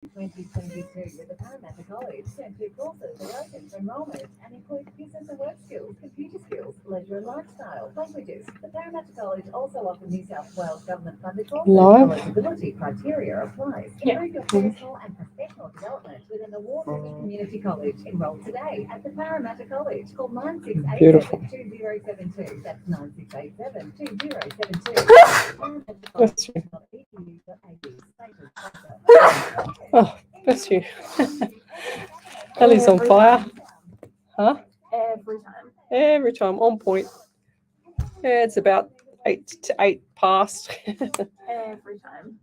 2022 with the Parramatta College. Centre courses are open for enrolment and include business and work skills, computer skills, leisure and lifestyle, languages. The Parramatta College also offers New South Wales government funded courses. Eligibility criteria applies. Improve your personal and professional development with an award-winning community college. Enroll today at the Parramatta College. Call 9687 2072. That's 9687 2072. Oh, bless you. Ellie's on fire. Huh? Every time, on point. Yeah, it's about 8 past. Every time.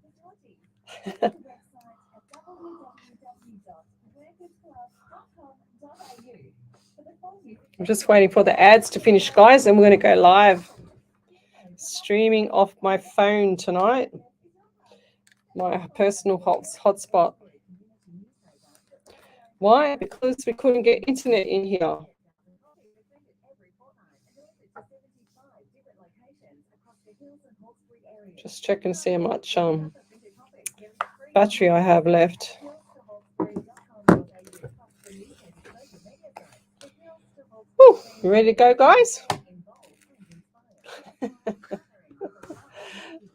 I'm just waiting for the ads to finish, guys, and we're going to go live. Streaming off my phone tonight. My personal hotspot. Why? Because we couldn't get internet in here. Just check and see how much battery I have left. Woo, you ready to go, guys?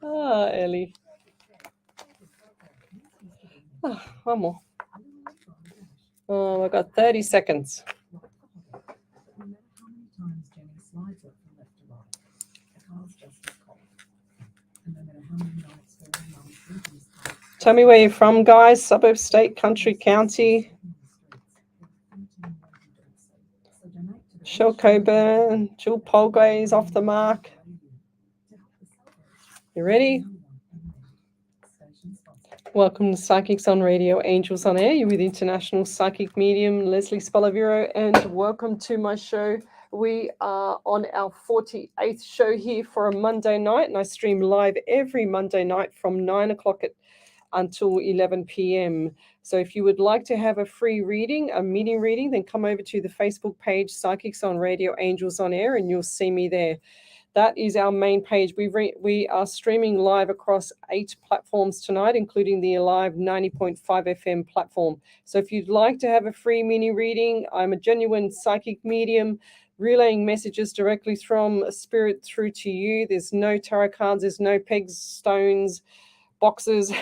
Ah, Ellie. Oh, one more. Oh, I got 30 seconds. Tell me where you're from, guys. Suburb, state, country, county. Michelle Coburn, Jill Polgay's off the mark. You ready? Welcome to Psychics on Radio, Angels on Air. You're with International Psychic Medium Lesley Spaliviero, and welcome to my show. We are on our 48th show here for a Monday night, and I stream live every Monday night from 9 o'clock until 11 p.m. So if you would like to have a free reading, a meeting reading, then come over to the Facebook page, Psychics on Radio, Angels on Air, and you'll see me there. That is our main page. We are streaming live across 8 platforms tonight, including the Alive 90.5 FM platform. So if you'd like to have a free mini reading, I'm a genuine psychic medium, relaying messages directly from spirit through to you. There's no tarot cards, there's no pegs, stones, boxes.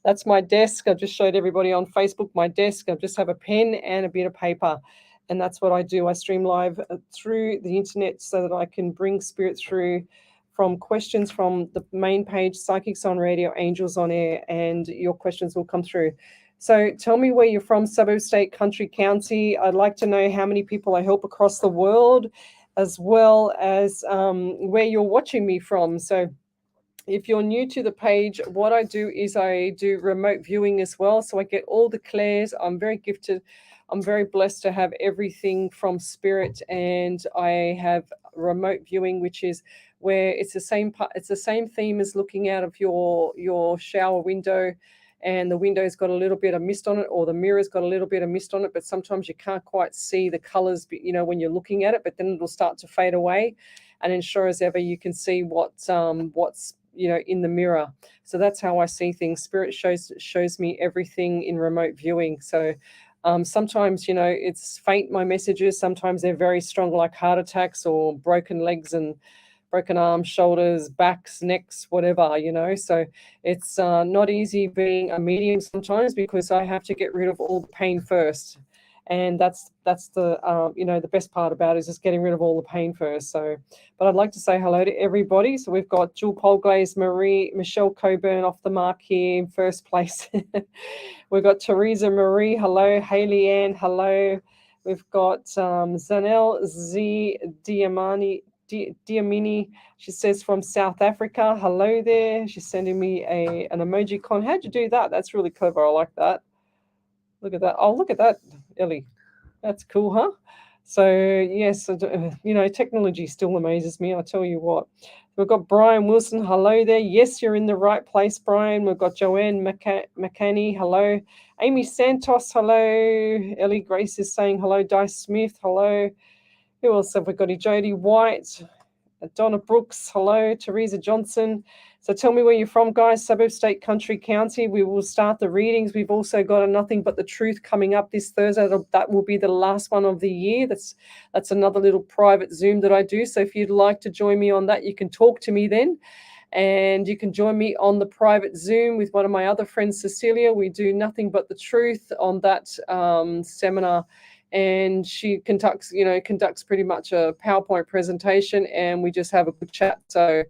That's my desk. I just showed everybody on Facebook my desk. I just have a pen and a bit of paper. And that's what I do. I stream live through the internet so that I can bring spirit through from questions from the main page, Psychics on Radio, Angels on Air, and your questions will come through. So tell me where you're from, suburb, state, country, county. I'd like to know how many people I help across the world, as well as where you're watching me from. So if you're new to the page, what I do is I do remote viewing as well. So I get all the clairs. I'm very gifted. I'm very blessed to have everything from spirit, and I have remote viewing, which is where it's the same theme as looking out of your shower window, and the window's got a little bit of mist on it, or the mirror's got a little bit of mist on it, but sometimes you can't quite see the colors, when you're looking at it, but then it'll start to fade away, and then sure as ever you can see what's in the mirror. So that's how I see things. Spirit shows me everything in remote viewing. So sometimes, it's faint, my messages. Sometimes they're very strong, like heart attacks or broken legs and broken arms, shoulders, backs, necks, whatever, So it's not easy being a medium sometimes, because I have to get rid of all the pain first. And that's the the best part about it, is just getting rid of all the pain first. So, but I'd like to say hello to everybody. So we've got Jill Polglaze, Michelle Coburn off the mark here in first place. We've got Teresa Marie, hello. Hayley Ann, hello. We've got Zanel Z Diamini. She says from South Africa, hello there. She's sending me an emoji con. How'd you do that? That's really clever. I like that. Look at that. Oh, look at that, Ellie. That's cool, huh? So, yes, technology still amazes me, I tell you what. We've got Brian Wilson. Hello there. Yes, you're in the right place, Brian. We've got Joanne McCanny. Hello. Amy Santos. Hello. Ellie Grace is saying hello. Dice Smith. Hello. Who else have we got? Jodie White. Donna Brooks, hello. Teresa Johnson. So tell me where you're from, guys. Suburb, state, country, county. We will start the readings. We've also got a Nothing But the Truth coming up this Thursday. That will be the last one of the year. That's another little private Zoom that I do. So if you'd like to join me on that, you can talk to me then. And you can join me on the private Zoom with one of my other friends, Cecilia. We do Nothing But the Truth on that seminar. And she conducts pretty much a PowerPoint presentation, and we just have a good chat. So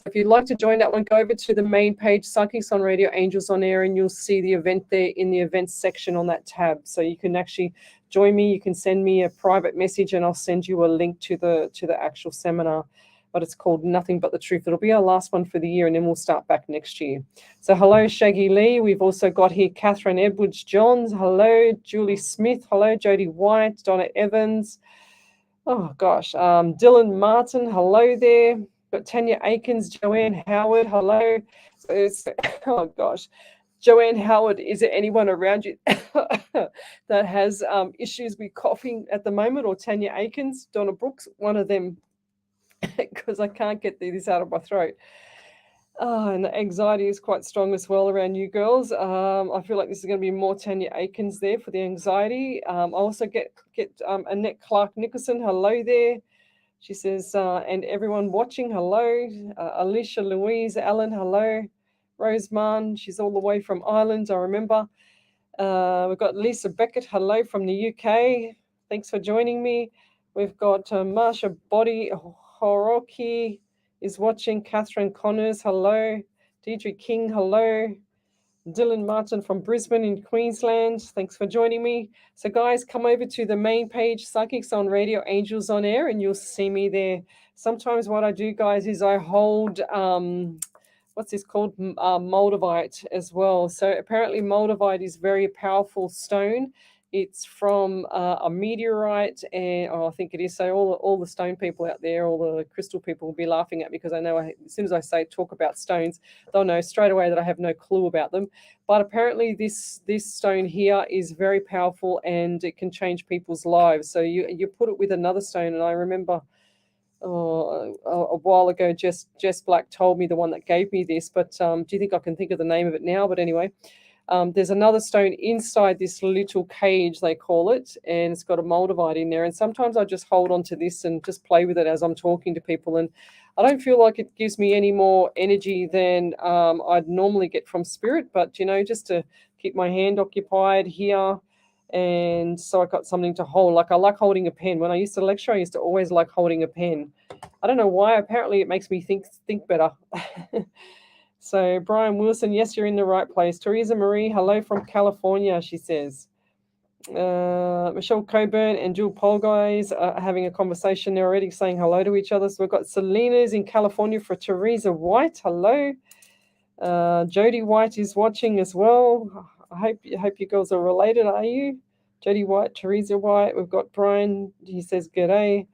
if you'd like to join that one, go over to the main page, Psychics on Radio, Angels on Air, and you'll see the event there in the events section on that tab. So you can actually join me. You can send me a private message, and I'll send you a link to the actual seminar. But it's called Nothing But the Truth. It'll be our last one for the year, and then we'll start back next year. So hello, Shaggy Lee. We've also got here Catherine Edwards-Johns. Hello, Julie Smith. Hello, Jodie White, Donna Evans. Oh, gosh. Dylan Martin. Hello there. Got Tanya Aikens, Joanne Howard. Hello. Oh, gosh. Joanne Howard, is there anyone around you that has issues with coughing at the moment? Or Tanya Aikens, Donna Brooks, one of them, because I can't get this out of my throat. And the anxiety is quite strong as well around you girls. I feel like this is going to be more Tanya Aikens there for the anxiety. I also get Annette Clark Nicholson. Hello there. She says, and everyone watching, hello. Alicia Louise Allen, hello. Roseman, she's all the way from Ireland, I remember. We've got Lisa Beckett, hello from the UK. Thanks for joining me. We've got Marsha Body Horoki is watching. Catherine Connors, hello. Deidre King, hello. Dylan Martin from Brisbane in Queensland. Thanks for joining me. So guys, come over to the main page, Psychics on Radio, Angels on Air, and you'll see me there. Sometimes what I do, guys, is I hold, what's this called? Moldavite as well. So apparently Moldavite is very powerful stone. It's from a meteorite, and I think it is. So all the stone people out there, all the crystal people will be laughing at me because I know as soon as I talk about stones, they'll know straight away that I have no clue about them. But apparently this stone here is very powerful and it can change people's lives. So you put it with another stone, and I remember a while ago, Jess Black told me, the one that gave me this. But do you think I can think of the name of it now? But anyway. There's another stone inside this little cage, they call it, and it's got a moldavite in there. And sometimes I just hold on to this and just play with it as I'm talking to people. And I don't feel like it gives me any more energy than I'd normally get from spirit, but, just to keep my hand occupied here. And so I got something to hold. Like I like holding a pen. When I used to lecture, I used to always like holding a pen. I don't know why. Apparently it makes me think better. So Brian Wilson, yes, you're in the right place. Teresa Marie, hello from California, she says. Michelle Coburn and Jill Polguys are having a conversation. They're already saying hello to each other. So we've got Selena's in California for Teresa White. Hello. Jody White is watching as well. I hope you girls are related, are you? Jody White, Teresa White. We've got Brian. He says, g'day.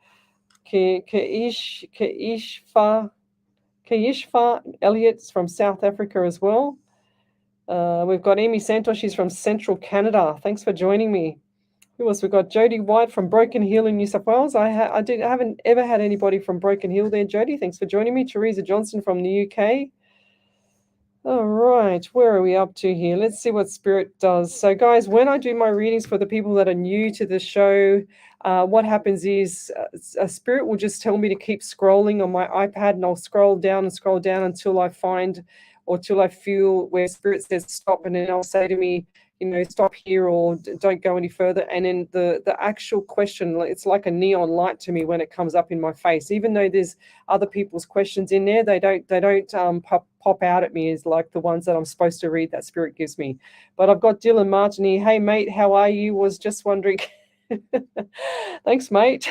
Kaishfa Elliott's from South Africa as well. We've got Amy Santos. She's from Central Canada. Thanks for joining me. Who else? We've got Jody White from Broken Hill in New South Wales. I haven't ever had anybody from Broken Hill there, Jody. Thanks for joining me. Teresa Johnson from the UK. All right, where are we up to here? Let's see what Spirit does. So, guys, when I do my readings for the people that are new to the show, what happens is Spirit will just tell me to keep scrolling on my iPad, and I'll scroll down until I find or till I feel where Spirit says stop, and then I'll say to me, stop here or don't go any further. And then the actual question, it's like a neon light to me when it comes up in my face. Even though there's other people's questions in there, they don't pop out at me as like the ones that I'm supposed to read that Spirit gives me. But I've got Dylan Martin here. Hey, mate, how are you? Was just wondering. Thanks, mate.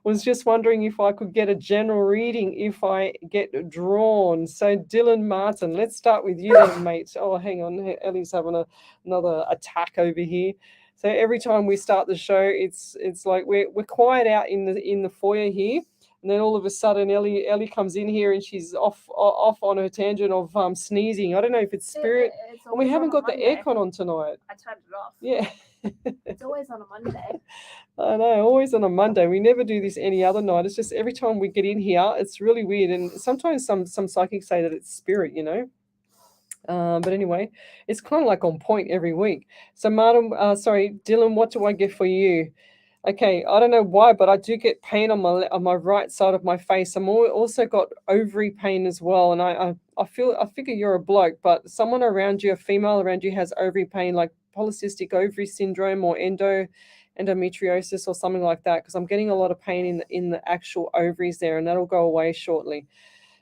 Was just wondering if I could get a general reading if I get drawn. So Dylan Martin, let's start with you then, mate. Oh, hang on, Ellie's having another attack over here. So every time we start the show, it's like we're quiet out in the foyer here, And then all of a sudden, Ellie comes in here and she's off on her tangent of sneezing. I don't know if it's spirit. It's And we always haven't on a got the Monday. aircon on tonight. I turned it off. Yeah. It's always on a Monday. I know, always on a Monday. We never do this any other night. It's just every time we get in here, it's really weird. And sometimes some psychics say that it's spirit, you know. But anyway, it's kind of like on point every week. So, Martin, Dylan, what do I get for you? Okay, I don't know why, but I do get pain on my right side of my face. I'm also got ovary pain as well, and I figure you're a bloke, but someone around you, a female around you, has ovary pain, like polycystic ovary syndrome or endometriosis or something like that. Because I'm getting a lot of pain in the actual ovaries there, and that'll go away shortly.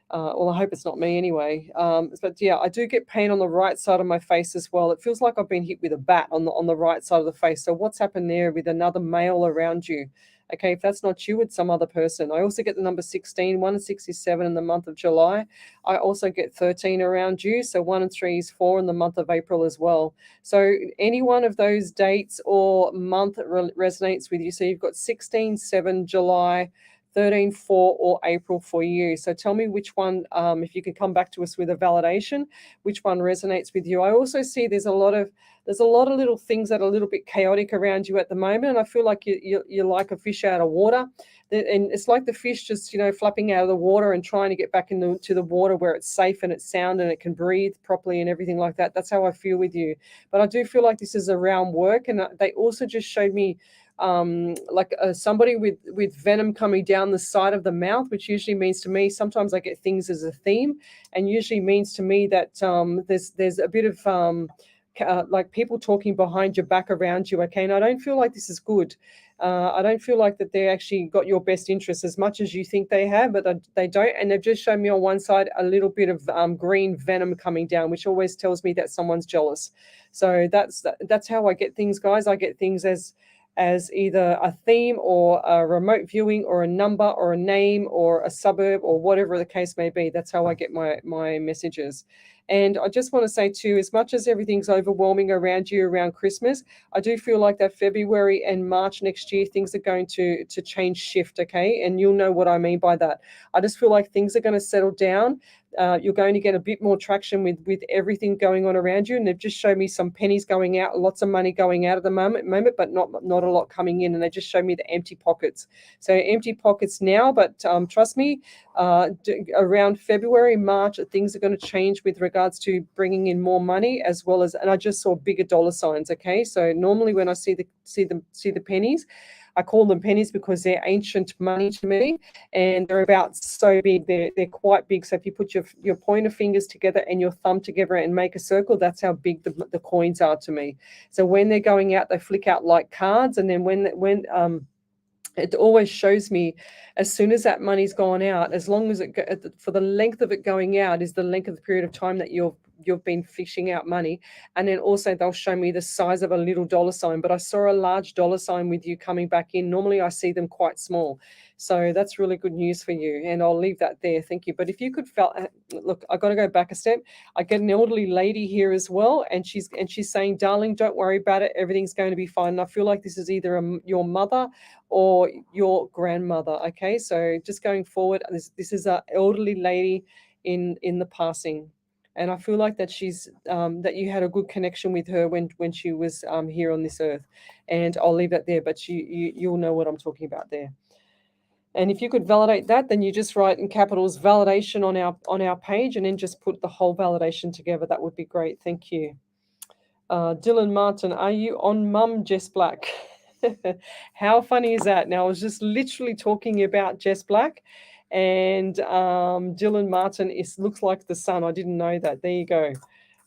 Well, I hope it's not me anyway. But yeah, I do get pain on the right side of my face as well. It feels like I've been hit with a bat on the right side of the face. So what's happened there with another male around you? Okay, if that's not you, it's some other person. I also get the number 16, 1 and 6 is 7 in the month of July. I also get 13 around you. So 1 and 3 is 4 in the month of April as well. So any one of those dates or month resonates with you. So you've got 16, 7, July, 13, 4, or April for you. So tell me which one, if you can come back to us with a validation, which one resonates with you. I also see there's a lot of little things that are a little bit chaotic around you at the moment, and I feel like you're like a fish out of water, and it's like the fish just flapping out of the water and trying to get back into the water where it's safe and it's sound and it can breathe properly and everything like that. That's how I feel with you. But I do feel like this is around work, and they also just showed me somebody with venom coming down the side of the mouth, which usually means to me, sometimes I get things as a theme, and usually means to me that there's a bit of like people talking behind your back around you. Okay, and I don't feel like this is good. I don't feel like that they actually got your best interests as much as you think they have, but they don't. And they've just shown me on one side a little bit of green venom coming down, which always tells me that someone's jealous. So that's how I get things, guys. I get things as either a theme or a remote viewing or a number or a name or a suburb or whatever the case may be. That's how I get my messages. And I just want to say too, as much as everything's overwhelming around you around Christmas, I do feel like that February and March next year, things are going to change, shift, okay? And you'll know what I mean by that. I just feel like things are going to settle down. You're going to get a bit more traction with everything going on around you. And they've just shown me some pennies going out, lots of money going out at the moment, but not a lot coming in. And they just show me the empty pockets. So empty pockets now, but trust me, around February, March, things are going to change with regards to bringing in more money, as well as, and I just saw bigger dollar signs. Okay, so normally when I see the pennies, I call them pennies because they're ancient money to me, and they're about so big. They're quite big. So if you put your pointer fingers together and your thumb together and make a circle, that's how big the coins are to me. So when they're going out, they flick out like cards, and then when it always shows me as soon as that money's gone out, as long as for the length of it going out is the length of the period of time that you've been fishing out money. And then also they'll show me the size of a little dollar sign, but I saw a large dollar sign with you coming back in. Normally I see them quite small. So that's really good news for you. And I'll leave that there. Thank you. But if you could look, I got to go back a step. I get an elderly lady here as well. And she's saying, darling, don't worry about it. Everything's going to be fine. And I feel like this is either your mother or your grandmother. Okay. So just going forward, this is an elderly lady in the passing. And I feel like that she's that you had a good connection with her when she was here on this earth. And I'll leave that there, but you'll know what I'm talking about there. And if you could validate that, then you just write in capitals validation on our page, and then just put the whole validation together. That would be great. Thank you. Dylan Martin, are you on Mum Jess Black? How funny is that? Now I was just literally talking about Jess Black, and Dylan Martin looks like the sun. I didn't know that. There you go.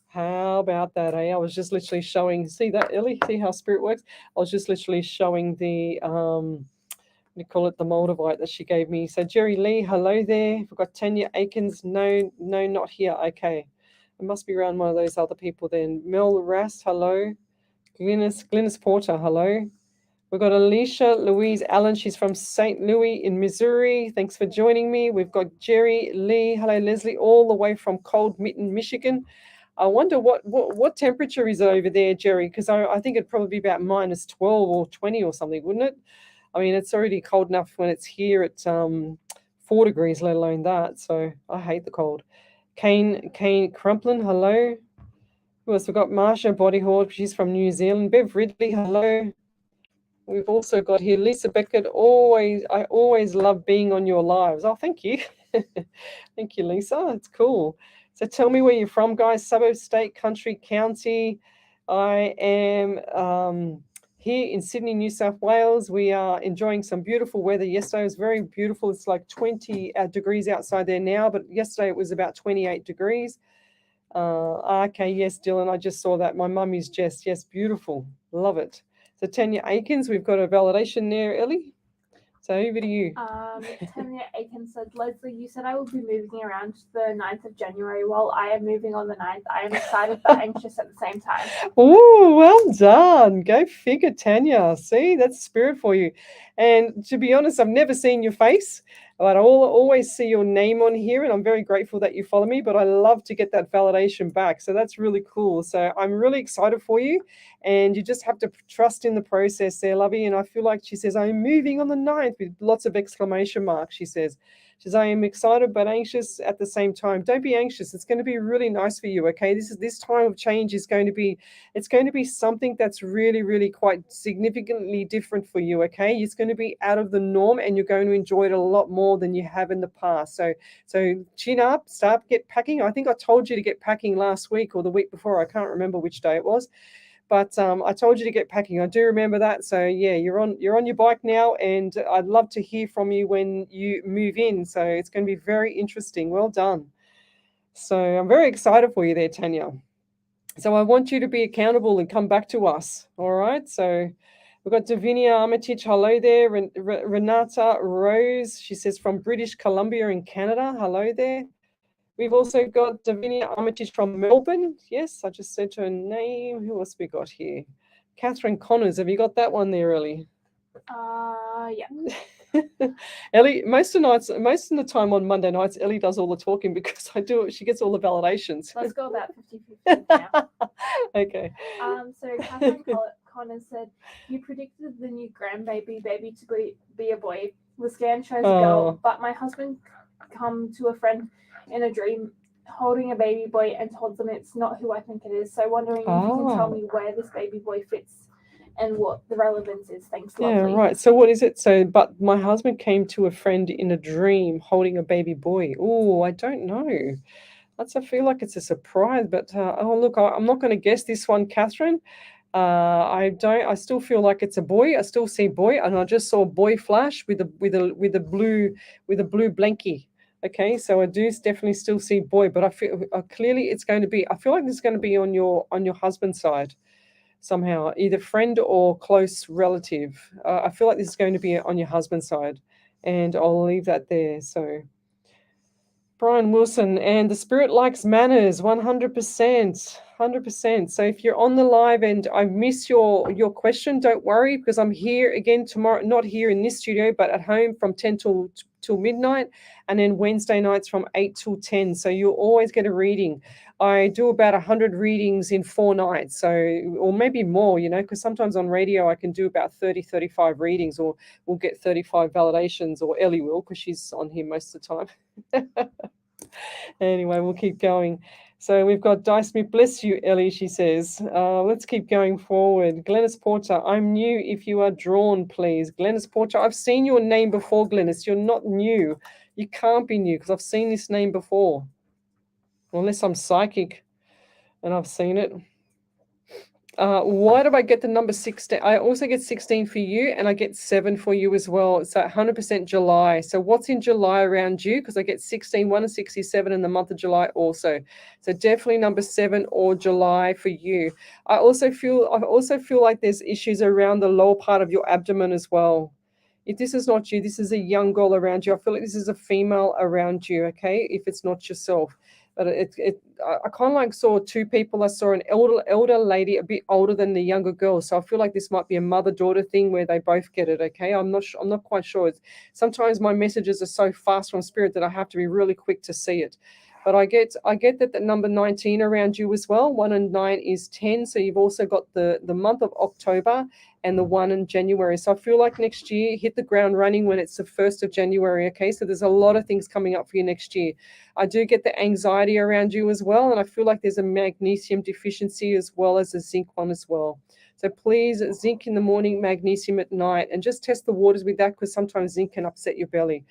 How about that, eh? I was just literally showing, see that, Ellie? See how spirit works? I was just literally showing the we call it the Moldavite that she gave me. So Jerry Lee, hello there. We've got Tanya Aikens. No, not here. Okay. It must be around one of those other people then. Mel Rast, hello. Glynis Porter, hello. We've got Alicia Louise Allen. She's from St. Louis in Missouri. Thanks for joining me. We've got Jerry Lee. Hello, Leslie, all the way from Cold Mitten, Michigan. I wonder what temperature is over there, Jerry, because I think it'd probably be about minus 12 or 20 or something, wouldn't it? I mean, it's already cold enough when it's here at 4 degrees, let alone that. So I hate the cold. Kane Crumplin, hello. Who else? We've got Marsha Bodyhawk. She's from New Zealand. Bev Ridley, hello. We've also got here Lisa Beckett. I always love being on your lives. Oh, thank you. Thank you, Lisa. It's cool. So tell me where you're from, guys. Suburb, state, country, county. I am here in Sydney, New South Wales. We are enjoying some beautiful weather. Yesterday was very beautiful. It's like 20 degrees outside there now, but yesterday it was about 28 degrees. Okay, yes, Dylan, I just saw that. My mummy's Jess. Yes, beautiful. Love it. So Tanya Aikens, we've got a validation there, Ellie. So over to you. Tanya Aikens said, Leslie, you said I will be moving around the 9th of January while I am moving on the 9th. I am excited but anxious at the same time. Oh, well done. Go figure, Tanya. See, that's spirit for you. And to be honest, I've never seen your face, but I always see your name on here, and I'm very grateful that you follow me, but I love to get that validation back. So that's really cool. So I'm really excited for you, and you just have to trust in the process there, lovey. And I feel like she says, I'm moving on the 9th with lots of exclamation marks, she says. She says, I am excited but anxious at the same time. Don't be anxious. It's going to be really nice for you, okay? This time of change is going to be, it's going to be something that's really, really quite significantly different for you, okay? It's going to be out of the norm, and you're going to enjoy it a lot more than you have in the past. So chin up, get packing. I think I told you to get packing last week or the week before. I can't remember which day it was. But I told you to get packing. I do remember that. So yeah, you're on your bike now, and I'd love to hear from you when you move in. So it's going to be very interesting. Well done. So I'm very excited for you there, Tanya. So I want you to be accountable and come back to us. All right. So we've got Davinia Armitage. Hello there. Renata Rose. She says from British Columbia in Canada. Hello there. We've also got Davinia Armitage from Melbourne. Yes, I just said her name. Who else we got here? Catherine Connors. Have you got that one there, Ellie? Yeah. Ellie, most of the time on Monday nights, Ellie does all the talking because I do it. She gets all the validations. Let's go about 50-50 now. Okay. So Catherine Connors said, you predicted the new grandbaby to be a boy. The scan shows a girl, but my husband come to a friend in a dream holding a baby boy and told them it's not who I think it is. So wondering if you can tell me where this baby boy fits and what the relevance is. Thanks, lovely. Yeah, right. So what is it? So, but my husband came to a friend in a dream holding a baby boy. Oh, I don't know. I feel like it's a surprise, but look, I'm not going to guess this one, Catherine. I still feel like it's a boy. I still see boy, and I just saw boy flash with a blue blankie. Okay, so I do definitely still see boy, but I feel clearly it's going to be. I feel like it's going to be on your husband's side somehow, either friend or close relative. I feel like this is going to be on your husband's side, and I'll leave that there. So. Brian Wilson, and the spirit likes manners, 100%, 100%. So if you're on the live and I miss your question, don't worry, because I'm here again tomorrow, not here in this studio, but at home from 10 till midnight, and then Wednesday nights from 8 till 10. So you'll always get a reading. I do about 100 readings in 4 nights, so, or maybe more, because sometimes on radio I can do about 30, 35 readings, or we'll get 35 validations, or Ellie will, because she's on here most of the time. Anyway, we'll keep going. So we've got Dice Me, bless you, Ellie, she says. Let's keep going forward. Glennis Porter, I'm new. If you are drawn, please. Glennis Porter, I've seen your name before, Glennis. You're not new. You can't be new because I've seen this name before. Unless I'm psychic and I've seen it. Why do I get the number 16? I also get 16 for you, and I get 7 for you as well. So 100% July. So what's in July around you? Because I get 16, 1 and 67 in the month of July also. So definitely number 7 or July for you. I also feel like there's issues around the lower part of your abdomen as well. If this is not you, this is a young girl around you. I feel like this is a female around you, okay? If it's not yourself. But I kind of like saw 2 people. I saw an elder lady, a bit older than the younger girl. So I feel like this might be a mother-daughter thing where they both get it, okay? I'm not quite sure. Sometimes my messages are so fast from spirit that I have to be really quick to see it. But I get that the number 19 around you as well. 1 and 9 is 10. So you've also got the month of October and the 1 in January. So I feel like next year, hit the ground running when it's the 1st of January. Okay, so there's a lot of things coming up for you next year. I do get the anxiety around you as well. And I feel like there's a magnesium deficiency as well as a zinc one as well. So please, zinc in the morning, magnesium at night, and just test the waters with that, because sometimes zinc can upset your belly.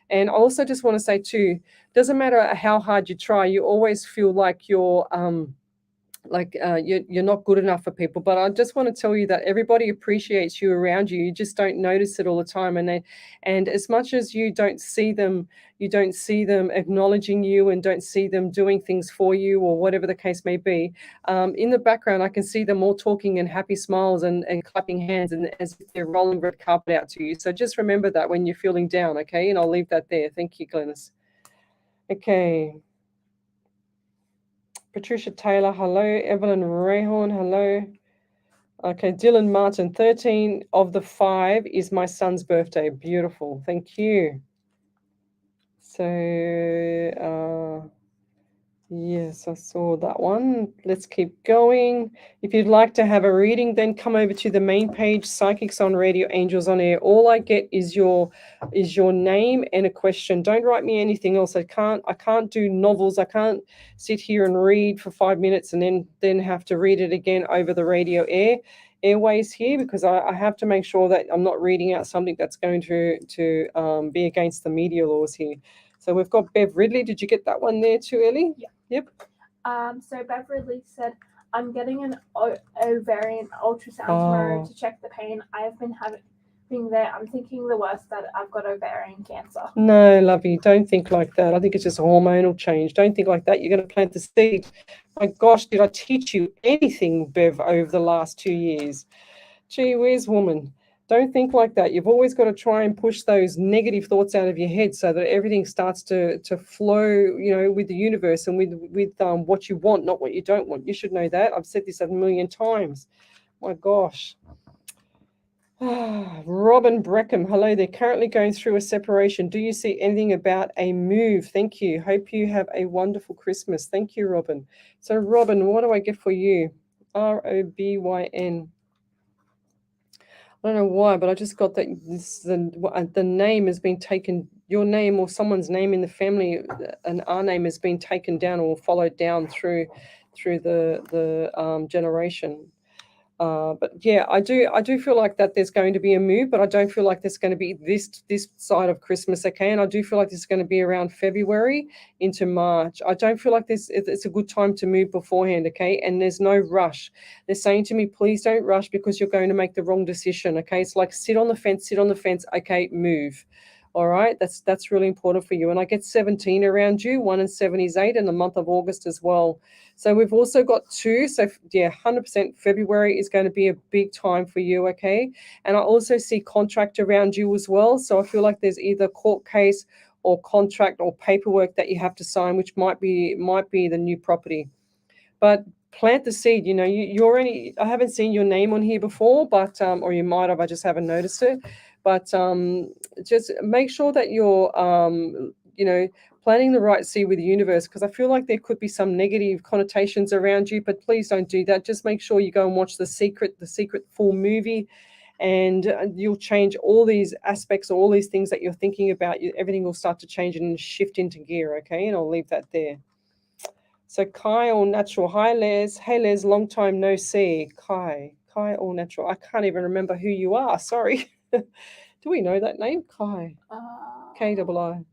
And I also just want to say too, doesn't matter how hard you try, you always feel like you're not good enough for people. But I just want to tell you that everybody appreciates you around you. You just don't notice it all the time. And as much as you don't see them acknowledging you and don't see them doing things for you or whatever the case may be, in the background I can see them all talking and happy smiles and clapping hands, and as if they're rolling red carpet out to you. So just remember that when you're feeling down, okay? And I'll leave that there. Thank you, Glennis. Okay. Patricia Taylor, hello. Evelyn Rayhorn, hello. Okay, Dylan Martin, 13 of the 5 is my son's birthday. Beautiful, thank you. So, yes, I saw that one. Let's keep going. If you'd like to have a reading, then come over to the main page, Psychics on Radio, Angels on Air. All I get is your name and a question. Don't write me anything else. I can't do novels. I can't sit here and read for 5 minutes and then have to read it again over the radio airways here, because I have to make sure that I'm not reading out something that's going to be against the media laws here. So we've got Bev Ridley. Did you get that one there too, Ellie? Yeah. Yep. So Bev Ridley said, I'm getting an ovarian ultrasound tomorrow to check the pain I've been having there. I'm thinking the worst, that I've got ovarian cancer. No, lovey, don't think like that. I think it's just a hormonal change. Don't think like that. You're going to plant the seed. My gosh, did I teach you anything, Bev, over the last 2 years? Gee whiz, woman. Don't think like that. You've always got to try and push those negative thoughts out of your head so that everything starts to flow, with the universe and with what you want, not what you don't want. You should know that. I've said this 1,000,000 times. My gosh. Robin Breckham, hello. They're currently going through a separation. Do you see anything about a move? Thank you. Hope you have a wonderful Christmas. Thank you, Robin. So, Robin, what do I get for you? Robyn. I don't know why, but I just got that the name has been taken, your name or someone's name in the family, and our name has been taken down or followed down through the generation. But yeah, I do feel like that there's going to be a move, but I don't feel like there's going to be this side of Christmas, okay? And I do feel like this is going to be around February into March. I don't feel like it's a good time to move beforehand, okay? And there's no rush. They're saying to me, please don't rush because you're going to make the wrong decision, okay? It's like sit on the fence, okay, move. All right, that's really important for you. And I get 17 around you. 1 and 7 is 8, and the month of August as well. So we've also got 2. So yeah, 100% February is going to be a big time for you, okay? And I also see contract around you as well. So I feel like there's either court case or contract or paperwork that you have to sign, which might be the new property. But plant the seed. You're already. I haven't seen your name on here before, but or you might have. I just haven't noticed it. But just make sure that you're planting the right seed with the universe, because I feel like there could be some negative connotations around you. But please don't do that. Just make sure you go and watch the Secret full movie, and you'll change all these aspects, all these things that you're thinking about. Everything will start to change and shift into gear. Okay, and I'll leave that there. So Kai All Natural. Hi, Les. Hey, Les, long time no see. Kai All Natural. I can't even remember who you are. Sorry. Do we know that name? Kai. K-I-I.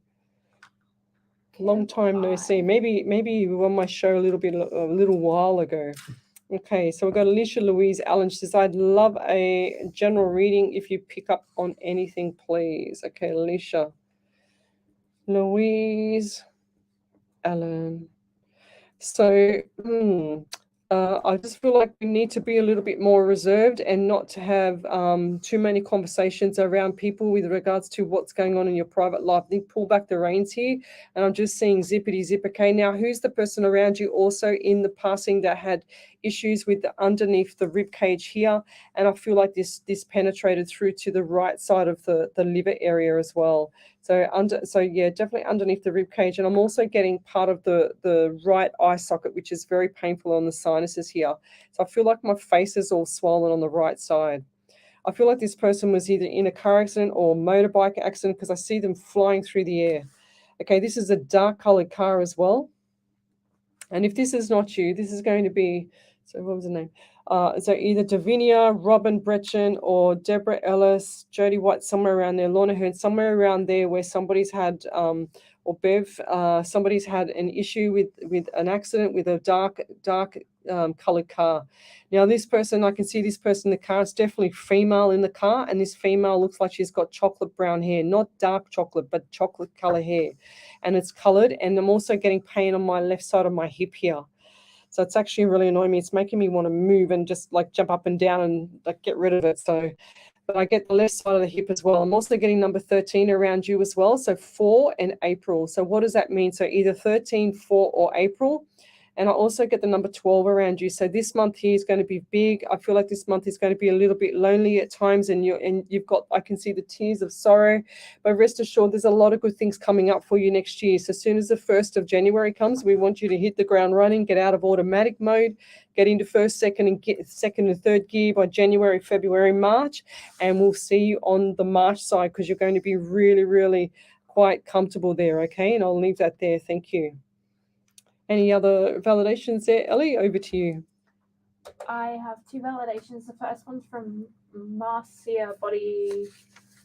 Long time no see. Maybe you were on my show a little while ago. Okay, so we've got Alicia Louise Allen. She says, I'd love a general reading if you pick up on anything, please. Okay, Alicia Louise Allen. So I just feel like we need to be a little bit more reserved and not to have too many conversations around people with regards to what's going on in your private life. They pull back the reins here, and I'm just seeing zippity zip. Okay, now who's the person around you also in the passing that had issues with underneath the rib cage here, and I feel like this penetrated through to the right side of the liver area as well. So yeah, definitely underneath the rib cage, and I'm also getting part of the right eye socket, which is very painful on the sinuses here. So I feel like my face is all swollen on the right side. I feel like this person was either in a car accident or motorbike accident because I see them flying through the air. Okay, this is a dark colored car as well. And if this is not you, this is going to be, so what was the name? So either Davinia, Robin Bretchen, or Deborah Ellis, Jody White, somewhere around there, Lorna Hearn, somewhere around there where somebody's had, or Bev, somebody's had an issue with an accident with a dark colored car. Now this person, I can see this person in the car, it's definitely female in the car, and this female looks like she's got chocolate brown hair, not dark chocolate, but chocolate color hair, and it's colored. And I'm also getting pain on my left side of my hip here. So it's actually really annoying me. It's making me want to move and just like jump up and down and like get rid of it. So, but I get the left side of the hip as well. I'm also getting number 13 around you as well. So 4 and April. So what does that mean? So either 13, 4 or April. And I also get the number 12 around you. So this month here is going to be big. I feel like this month is going to be a little bit lonely at times, and you've got, I can see the tears of sorrow, but rest assured there's a lot of good things coming up for you next year. So as soon as the 1st of January comes, we want you to hit the ground running, get out of automatic mode, get into first, second and third gear by January, February, March, and we'll see you on the March side because you're going to be really, really quite comfortable there, okay? And I'll leave that there. Thank you. Any other validations there, Ellie? Over to you. I have 2 validations. The first one's from Marcia Body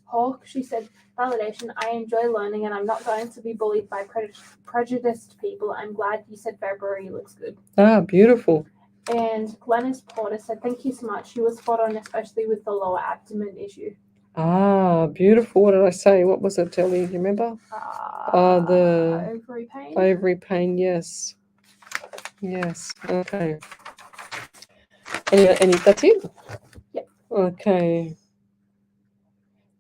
Hawk. She said, validation, I enjoy learning and I'm not going to be bullied by prejudiced people. I'm glad you said February looks good. Ah, beautiful. And Glennis Porter said, thank you so much. You were spot on, especially with the lower abdomen issue. Ah, beautiful. What did I say? What was it, Ellie? You remember? The ovary pain. Ovary pain, yes. Yes, okay. Any that's it? Yep. Okay.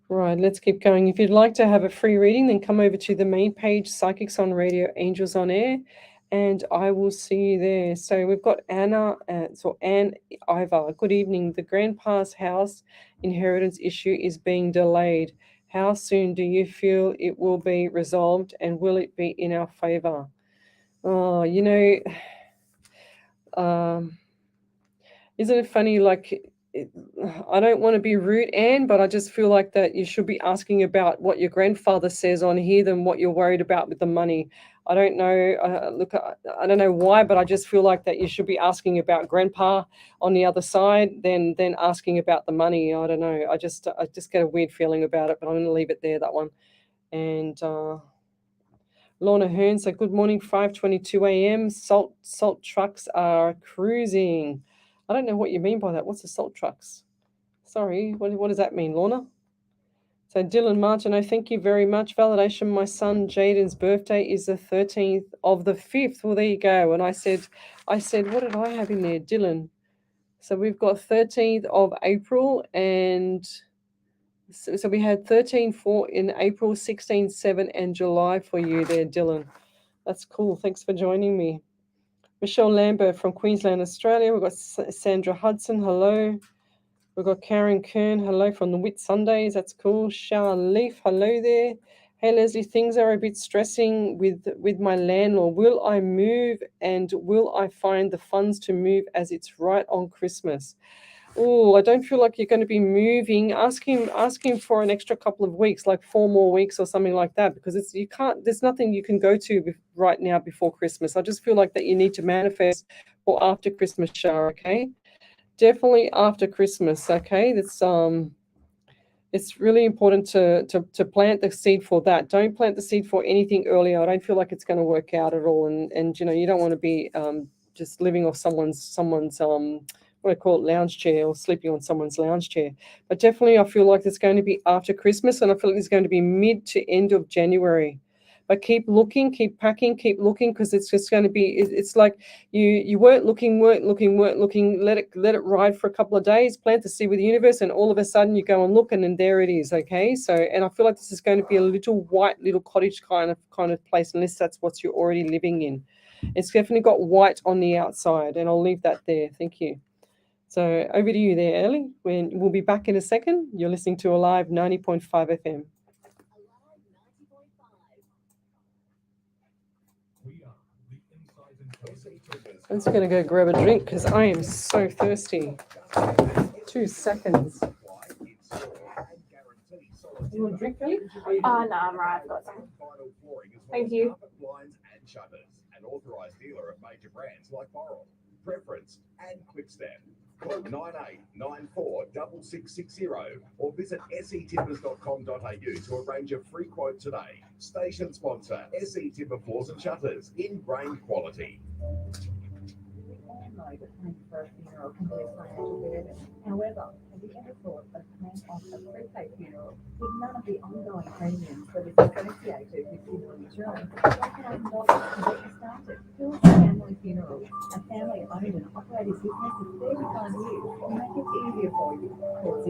Right, let's keep going. If you'd like to have a free reading, then come over to the main page, Psychics on Radio, Angels on Air, and I will see you there. So we've got Anne Ivar. Good evening. The grandpa's house inheritance issue is being delayed. How soon do you feel it will be resolved, and will it be in our favor? Oh, isn't it funny? Like, I don't want to be rude, Anne, but I just feel like that you should be asking about what your grandfather says on here than what you're worried about with the money. I don't know. I don't know why, but I just feel like that you should be asking about grandpa on the other side than asking about the money. I don't know. I just get a weird feeling about it, but I'm going to leave it there, that one. And Lorna Hearn, so good morning, 5:22 a.m. Salt trucks are cruising. I don't know what you mean by that. What's the salt trucks? Sorry, what does that mean, Lorna? So Dylan Martineau, thank you very much. Validation, my son Jaden's birthday is the 13th of the 5th. Well, there you go. And I said, what did I have in there, Dylan? So we've got 13th of April, and so we had 13/4 in April, 16/7, and July for you there, Dylan. That's cool. Thanks for joining me. Michelle Lambert from Queensland, Australia. We've got Sandra Hudson. Hello. We've got Karen Kern. Hello from the Whit Sundays. That's cool. Sean Leaf. Hello there. Hey, Leslie, things are a bit stressing with my landlord. Will I move, and will I find the funds to move as it's right on Christmas? Oh, I don't feel like you're going to be moving. Ask him for an extra couple of weeks, like 4 more weeks or something like that, because there's nothing you can go to right now before Christmas. I just feel like that you need to manifest for after Christmas, Shah, okay? Definitely after Christmas, okay? It's really important to plant the seed for that. Don't plant the seed for anything earlier. I don't feel like it's going to work out at all. And you don't want to be just living off someone's what I call it, lounge chair, or sleeping on someone's lounge chair. But definitely I feel like it's going to be after Christmas, and I feel like it's going to be mid to end of January. But keep looking, keep packing, keep looking, because it's just going to be, it's like you weren't looking, let it ride for a couple of days, plant the seed with the universe, and all of a sudden you go and look, and then there it is, okay? So, and I feel like this is going to be a little white, little cottage kind of place, unless that's what you're already living in. It's definitely got white on the outside, and I'll leave that there. Thank you. So over to you there, Ellie. We'll be back in a second. You're listening to Alive 90.5 FM. I'm just going to go grab a drink because I am so thirsty. 2 seconds. You want a drink, Ellie? No, I'm right. I've got some. Thank you. An authorised dealer of major brands like Boral, Preference and Quickstep. Call 9894 6660 or visit setimbers.com.au to arrange a free quote today. Station sponsor, SE Timber Floors and Shutters in grain quality. We all know that paying for a funeral can be a financial burden. However, have you ever thought of paying off a prepaid funeral with none of the ongoing premiums that is associated with funeral insurance? $1,000 to get you started. Phil's Family Funerals, a family-owned and operated business of 35 years, will make it easier for you. Call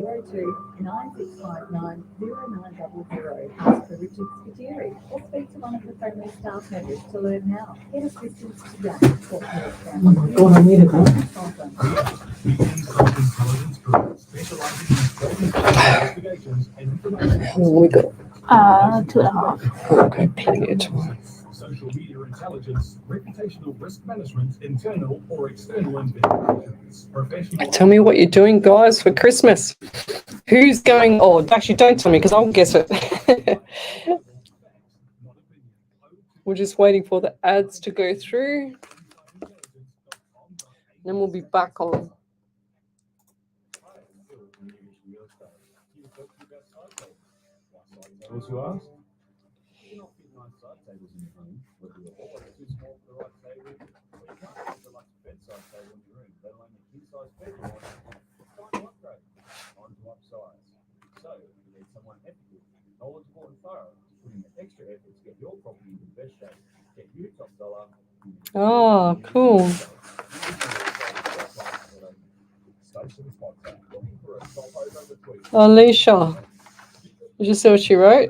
02-9659-0900. Ask for Richard Scuderi or speak to one of the friendly staff members to learn how. Get assistance today. Call Phil's Family Oh, I need it, huh? How long we got? 2.5. Okay, plenty of time. Social media intelligence, reputational risk management, internal or external investigations, professional. Tell me what you're doing, guys, for Christmas. Who's going? Oh, actually, don't tell me because I'll guess it. We're just waiting for the ads to go through. Then we'll be back on. Those who ask, you cannot fit nice side tables in your home, whether you're always too small for the right table, or you can't fit the luxe bedside table in your room, let alone a king-size bed you want. It's time to upgrade, time to upsize. So, you need someone ethical, knowledgeable and thorough to put in the extra effort to get your property in the best shape, get you top dollar. Oh, cool. Station sponsor, looking for a stopover between Alicia, did you see what she wrote?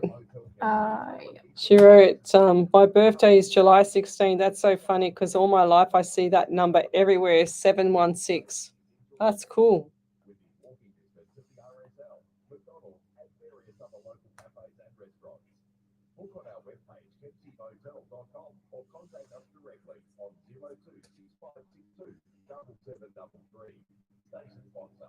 Yeah. She wrote, my birthday is July 16. That's so funny because all my life I see that number everywhere, 716. That's cool. walking distance of the RSL, McDonald's, and various other local cafes and restaurants. Book on our webpage, kempseyhotel.com, or contact us directly on 026562 7733. Station sponsor.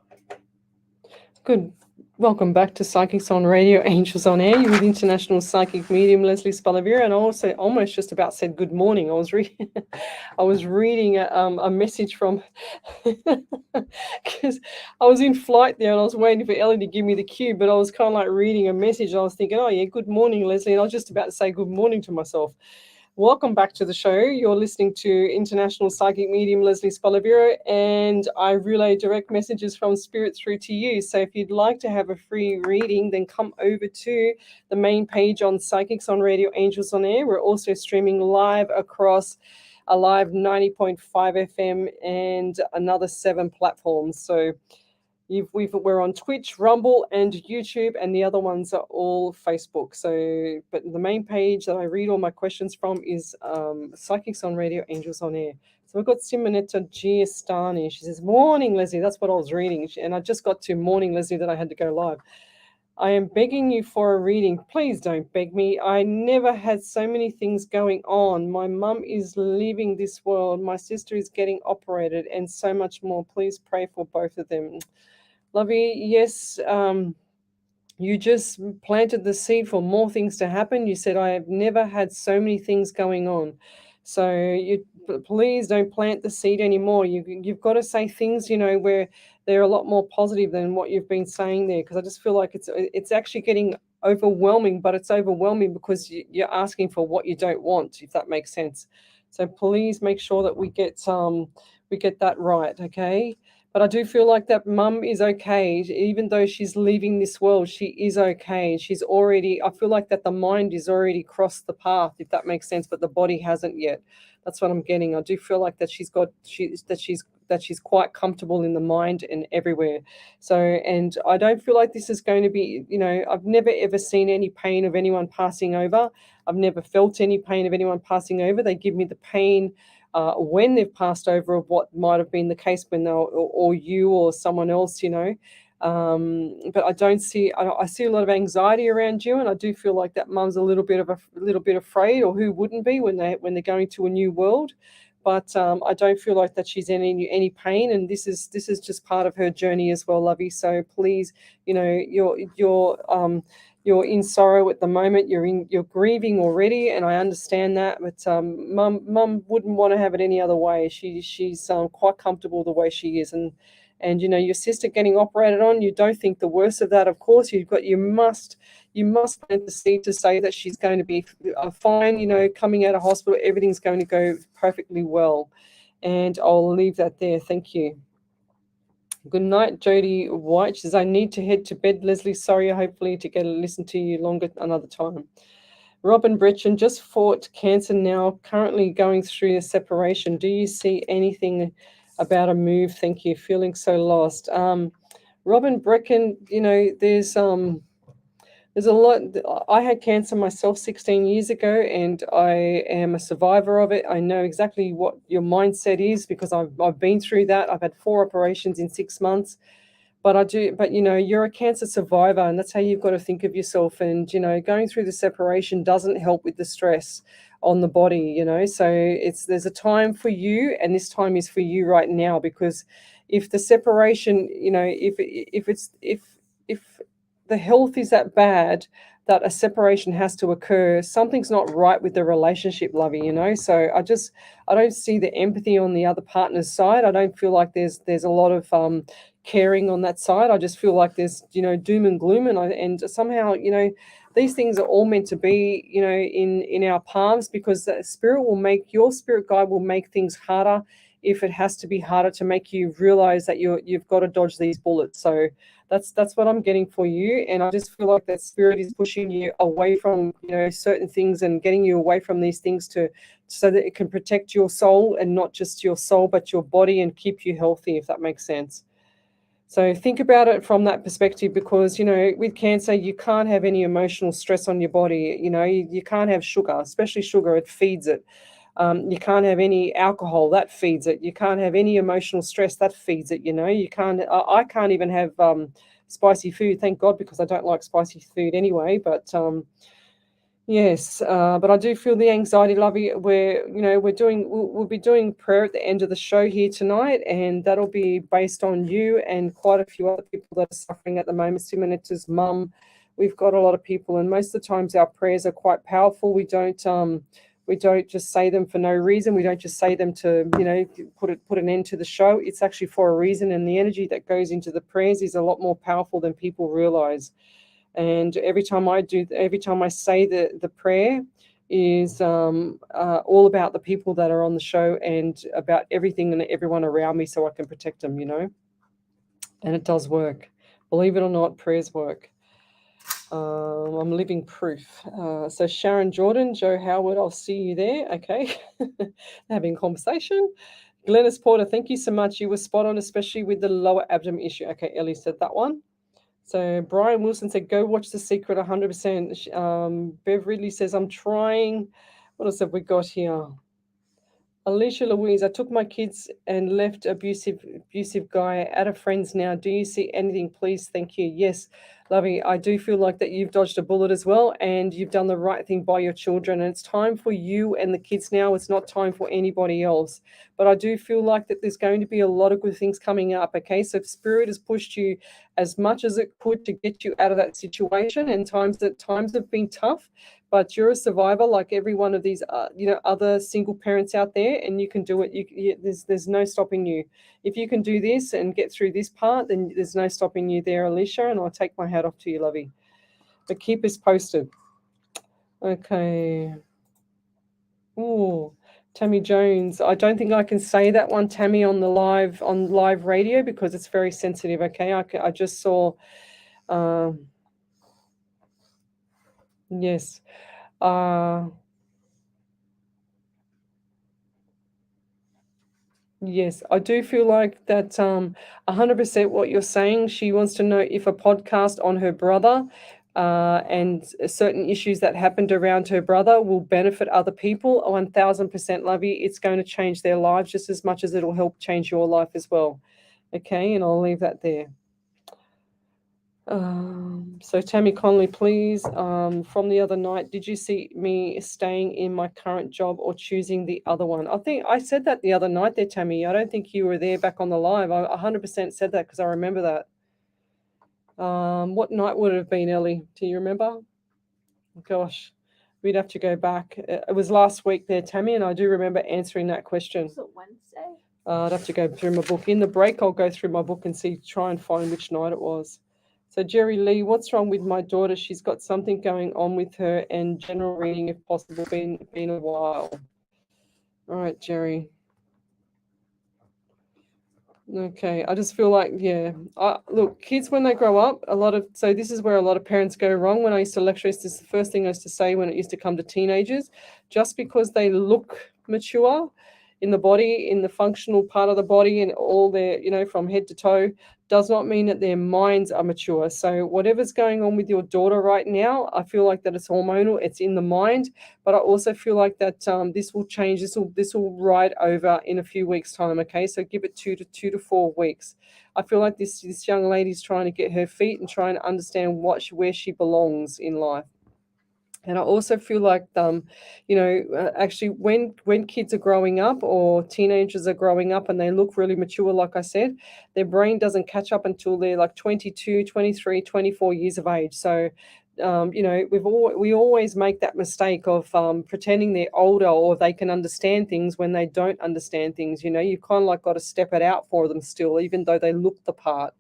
Good. Welcome back to Psychics on Radio, Angels on Air. You're with International Psychic Medium Lesley Spaliviero, and I also almost just about said good morning. I was reading a message from because I was in flight there and I was waiting for Ellie to give me the cue, but I was kind of like reading a message. And I was thinking, oh yeah, good morning, Lesley, and I was just about to say good morning to myself. Welcome back to the show. You're listening to International Psychic Medium Lesley Spaliviero, and I relay direct messages from Spirit through to you. So if you'd like to have a free reading, then come over to the main page on Psychics on Radio, Angels on Air. We're also streaming live across Alive 90.5 FM and another 7 platforms. So we're on Twitch, Rumble, and YouTube, and the other ones are all Facebook. So, but the main page that I read all my questions from is Psychics on Radio, Angels on Air. So we've got Simonetta Giustani. She says, "Morning, Lesley." That's what I was reading, and I just got to "Morning, Lesley," that I had to go live. I am begging you for a reading. Please don't beg me. I never had so many things going on. My mum is leaving this world. My sister is getting operated, and so much more. Please pray for both of them. Lovey, yes, you just planted the seed for more things to happen. You said, I have never had so many things going on. So please don't plant the seed anymore. You've got to say things, where they're a lot more positive than what you've been saying there, because I just feel like it's actually getting overwhelming, but it's overwhelming because you're asking for what you don't want, if that makes sense. So please make sure that we get that right, okay? But I do feel like that mum is okay. Even though she's leaving this world, she is okay. I feel like that the mind is already crossed the path, if that makes sense, but the body hasn't yet. That's what I'm getting. I do feel like that she's quite comfortable in the mind and everywhere. So, and I don't feel like this is going to be, I've never ever seen any pain of anyone passing over. I've never felt any pain of anyone passing over. They give me the pain when they've passed over, of what might have been the case when they were, or you or someone else, but I don't see. I see a lot of anxiety around you, and I do feel like that mum's a little bit afraid, or who wouldn't be when they're going to a new world. But I don't feel like that she's in any pain, and this is just part of her journey as well, Lovey. So please, you're in sorrow at the moment. You're grieving already, and I understand that. But mum wouldn't want to have it any other way. She's quite comfortable the way she is, and your sister getting operated on. You don't think the worst of that, of course. You must plant the seed to say that she's going to be fine. Coming out of hospital, everything's going to go perfectly well, and I'll leave that there. Thank you. Good night, Jody White. She says, I need to head to bed, Lesley. Sorry, hopefully to listen to you longer another time. Robin Britchen just fought cancer now, currently going through a separation. Do you see anything about a move? Thank you. Feeling so lost. Robin Brecken, there's a lot. I had cancer myself 16 years ago, and I am a survivor of it. I know exactly what your mindset is because I've been through that. I've had 4 operations in 6 months. But you're a cancer survivor, and that's how you've got to think of yourself. And, going through the separation doesn't help with the stress on the body, so there's a time for you, and this time is for you right now, because if the separation, if the health is that bad that a separation has to occur, something's not right with the relationship, Lovey, so I don't see the empathy on the other partner's side. I don't feel like there's a lot of caring on that side. I just feel like there's doom and gloom, and somehow these things are all meant to be in our palms, because your spirit guide will make things harder if it has to be harder to make you realize that you've got to dodge these bullets. So that's what I'm getting for you, and I just feel like that spirit is pushing you away from certain things and getting you away from these things so that it can protect your soul, and not just your soul but your body, and keep you healthy, if that makes sense. So think about it from that perspective, because, with cancer, you can't have any emotional stress on your body. You can't have sugar, especially sugar, it feeds it. You can't have any alcohol, that feeds it. You can't have any emotional stress, that feeds it. You can't, I can't even have spicy food, thank God, because I don't like spicy food anyway. But yes, but I do feel the anxiety, Lovey. We'll be doing prayer at the end of the show here tonight, and that'll be based on you and quite a few other people that are suffering at the moment. Simoneta's mum, we've got a lot of people, and most of the times our prayers are quite powerful. We don't just say them for no reason. We don't just say them to put an end to the show. It's actually for a reason, and the energy that goes into the prayers is a lot more powerful than people realize. And every time I say the prayer is all about the people that are on the show, and about everything and everyone around me, so I can protect them, and it does work. Believe it or not, prayers work. I'm living proof. So Sharon Jordan, Joe Howard, I'll see you there. Okay. Having a conversation. Glennis Porter, thank you so much. You were spot on, especially with the lower abdomen issue. Okay, Ellie said that one. So Brian Wilson said, go watch The Secret 100%. Bev Ridley says, I'm trying. What else have we got here? Alicia Louise, I took my kids and left abusive guy at a friend's now. Do you see anything? Please, thank you. Yes, Lovey, I do feel like that you've dodged a bullet as well, and you've done the right thing by your children. And it's time for you and the kids now. It's not time for anybody else. But I do feel like that there's going to be a lot of good things coming up. Okay, so Spirit has pushed you as much as it could to get you out of that situation. And times have been tough, but you're a survivor like every one of these, other single parents out there, and you can do it. There's no stopping you. If you can do this and get through this part, then there's no stopping you there, Alicia, and I'll take my hat off to you, Lovey. But keep us posted. Okay. Oh, Tammy Jones. I don't think I can say that one, Tammy, on live radio, because it's very sensitive. Okay, I just saw. Yes. Yes, I do feel like that 100% what you're saying. She wants to know if a podcast on her brother and certain issues that happened around her brother will benefit other people. 1000% Lovey. It's going to change their lives just as much as it'll help change your life as well. Okay, and I'll leave that there. So Tammy Conley, please, from the other night, did you see me staying in my current job or choosing the other one? I think I said that the other night there, Tammy. I don't think you were there back on the live. I 100% said that because I remember that. What night would it have been, Ellie? Do you remember? Gosh, we'd have to go back. It was last week there, Tammy, and I do remember answering that question. Was it Wednesday? I'd have to go through my book. In the break, I'll go through my book and try and find which night it was. So Jerry Lee, what's wrong with my daughter? She's got something going on with her, and general reading, if possible, been a while. All right, Jerry. Okay, I just feel like, yeah. Look, kids when they grow up, so this is where a lot of parents go wrong. When I used to lecture, this is the first thing I used to say when it used to come to teenagers. Just because they look mature in the body, in the functional part of the body, and all their, from head to toe, does not mean that their minds are mature. So whatever's going on with your daughter right now, I feel like that it's hormonal, it's in the mind, but I also feel like that this will change. This will ride over in a few weeks' time. Okay, so give it 2 to 4 weeks. I feel like this young lady's trying to get her feet and trying to understand where she belongs in life. And I also feel like, actually when kids are growing up or teenagers are growing up and they look really mature, like I said, their brain doesn't catch up until they're like 22, 23, 24 years of age. So, we always make that mistake of pretending they're older or they can understand things when they don't understand things. You've kind of like got to step it out for them still, even though they look the part.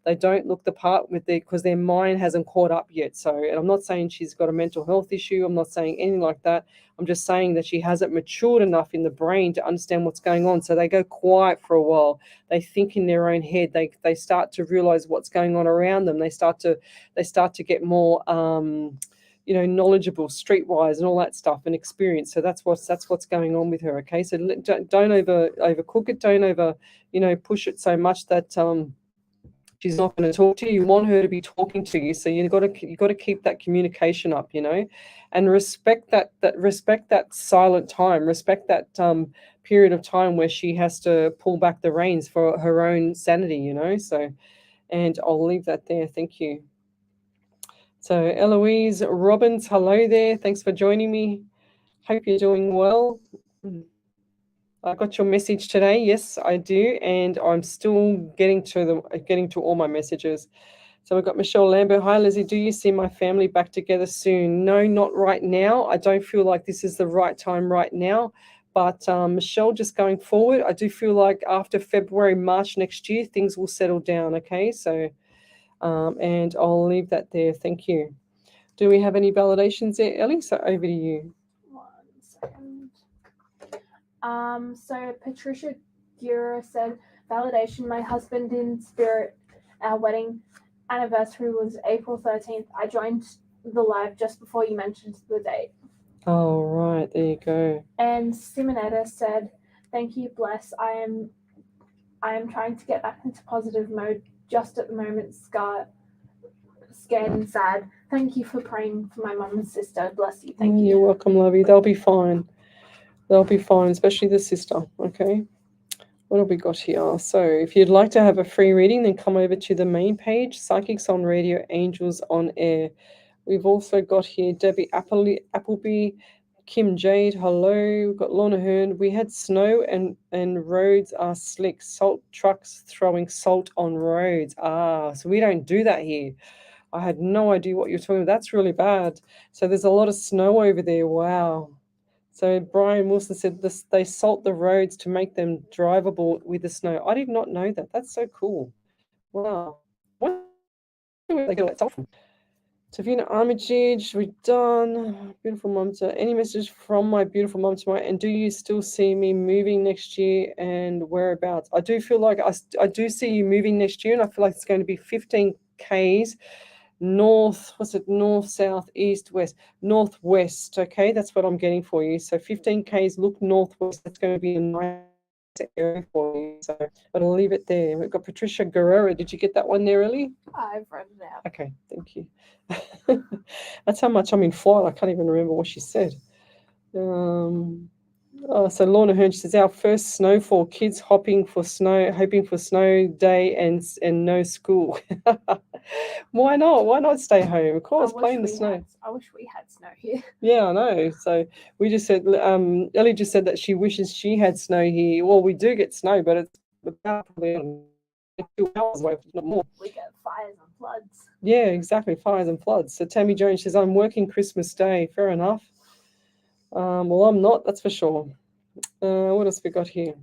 They don't look the part because their mind hasn't caught up yet. So, and I'm not saying she's got a mental health issue. I'm not saying anything like that. I'm just saying that she hasn't matured enough in the brain to understand what's going on. So they go quiet for a while. They think in their own head. They start to realize what's going on around them. They start to get more knowledgeable streetwise and all that stuff and experience. So that's what's going on with her. Okay, so don't overcook it. Don't over push it so much that she's not going to talk to you. You want her to be talking to you, so you've got to keep that communication up, and respect that silent time, respect that period of time where she has to pull back the reins for her own sanity, So, and I'll leave that there. Thank you. So Eloise Robbins, hello there. Thanks for joining me. Hope you're doing well. I got your message today. Yes, I do, and I'm still getting to all my messages. So we've got Michelle Lambert. Hi, Lizzie. Do you see my family back together soon? No, not right now. I don't feel like this is the right time right now. But Michelle, just going forward, I do feel like after February, March next year, things will settle down. Okay, so and I'll leave that there. Thank you. Do we have any validations there, Ellie? So over to you. 1 second. So Patricia Gura said, validation, my husband in spirit, our wedding anniversary was April 13th. I joined the live just before you mentioned the date. Oh, right, there you go. And Simonetta said, thank you, bless. I am trying to get back into positive mode just at the moment, scared and sad. Thank you for praying for my mum and sister. Bless you. Thank you. You're welcome, lovey. They'll be fine. They'll be fine, especially the sister. Okay. What have we got here? So if you'd like to have a free reading, then come over to the main page, Psychics on Radio, Angels on Air. We've also got here Debbie Appleby, Kim Jade, hello. We've got Lorna Hearn. We had snow and roads are slick. Salt trucks throwing salt on roads. So we don't do that here. I had no idea what you're talking about. That's really bad. So there's a lot of snow over there. Wow. So Brian Wilson said they salt the roads to make them drivable with the snow. I did not know that. That's so cool. Wow. Where they get that salt from? Tavina Armitage, we're done. Beautiful mum to any message from my beautiful mum tomorrow? And do you still see me moving next year and whereabouts? I do feel like I do see you moving next year, and I feel like it's going to be 15 Ks north, north, south, east, west, northwest. Okay, that's what I'm getting for you. So 15 Ks, look northwest. That's going to be a nice area for you. So, but I'll leave it there. We've got Patricia Guerrero. Did you get that one there, Ellie? I've read it out. Okay, thank you. That's how much I'm in flight. I can't even remember what she said. So Lorna Hearn says, our first snowfall, kids hoping for snow day and no school. Why not? Why not stay home? Of course, play in the snow. I wish we had snow here. Yeah, I know. So we just said, Ellie just said that she wishes she had snow here. Well, we do get snow, but it's about probably 2 hours away, if not more. We get fires and floods. Yeah, exactly. Fires and floods. So Tammy Jones says, I'm working Christmas Day. Fair enough. Well, I'm not, that's for sure. What else we got here?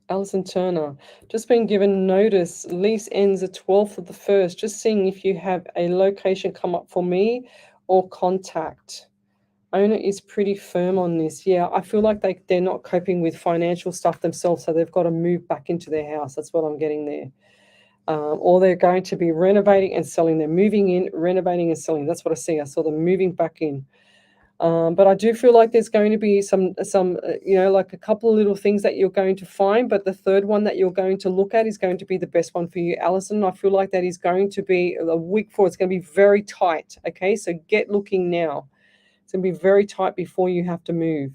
Alison Turner, just been given notice. Lease ends the 12th of the 1st. Just seeing if you have a location come up for me or contact. Owner is pretty firm on this. Yeah, I feel like they're not coping with financial stuff themselves, so they've got to move back into their house. That's what I'm getting there. Or they're going to be renovating and selling. They're moving in, renovating and selling. That's what I see. I saw them moving back in. But I do feel like there's going to be some like a couple of little things that you're going to find, but the third one that you're going to look at is going to be the best one for you, Alison. I feel like that is going to be a week for. It's going to be very tight. Okay, so get looking now. It's going to be very tight before you have to move.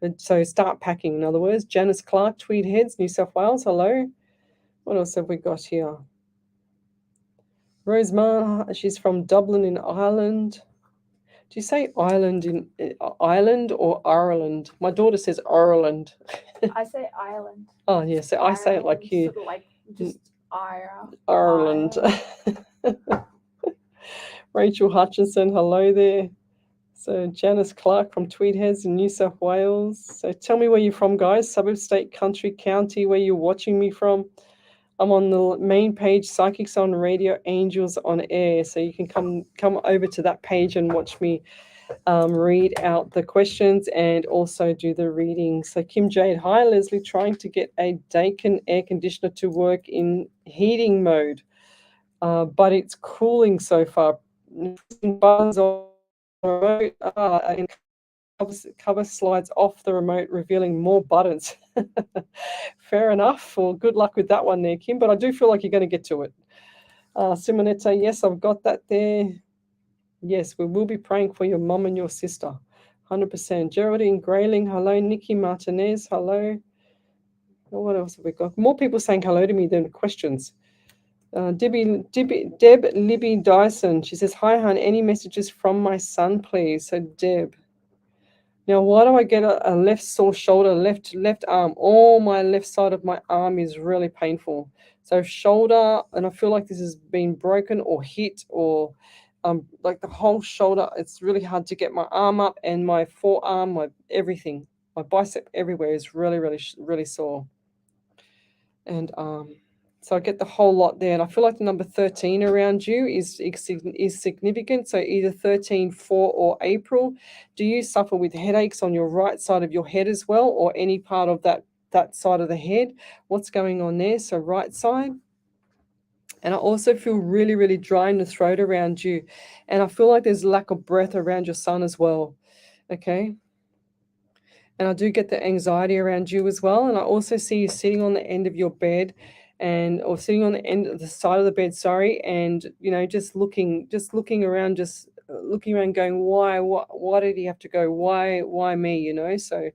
And so start packing, in other words. Janice Clark, Tweed Heads, New South Wales. Hello. What else have we got here? Rosemar, she's from Dublin in Ireland. Do you say Ireland in Ireland or Ireland? My daughter says Ireland. I say Ireland. Oh, yeah, so I say it like you. Sort of like just Ireland. Rachel Hutchinson, hello there. So Janice Clark from Tweed Heads in New South Wales. So tell me where you're from, guys. Suburb, state, country, county, where you're watching me from. I'm on the main page, Psychics on Radio, Angels on Air. So you can come over to that page and watch me read out the questions and also do the reading. So Kim Jade, hi Lesley, trying to get a Daikin air conditioner to work in heating mode, but it's cooling so far. Buttons on the remote, and cover slides off the remote, revealing more buttons. Fair enough. Well, good luck with that one there, Kim, but I do feel like you're going to get to it. Simonetta, yes, I've got that there. Yes, we will be praying for your mum and your sister. 100%. Geraldine Grayling, hello. Nikki Martinez, hello. What else have we got? More people saying hello to me than questions. Deb Libby Dyson, she says, hi, hon, any messages from my son, please? So, Deb. Now, why do I get a left sore shoulder, left arm? Oh, my left side of my arm is really painful. So shoulder, and I feel like this has been broken or hit or like the whole shoulder. It's really hard to get my arm up, and my forearm, my everything, my bicep everywhere is really, really, really sore. And so I get the whole lot there. And I feel like the number 13 around you is significant. So either 13, 4, or April. Do you suffer with headaches on your right side of your head as well, or any part of that side of the head? What's going on there? So right side. And I also feel really, really dry in the throat around you. And I feel like there's lack of breath around your son as well. Okay. And I do get the anxiety around you as well. And I also see you sitting on the end of your bed or sitting on the end of the side of the bed, and just looking around, going, why did he have to go? Why me? So,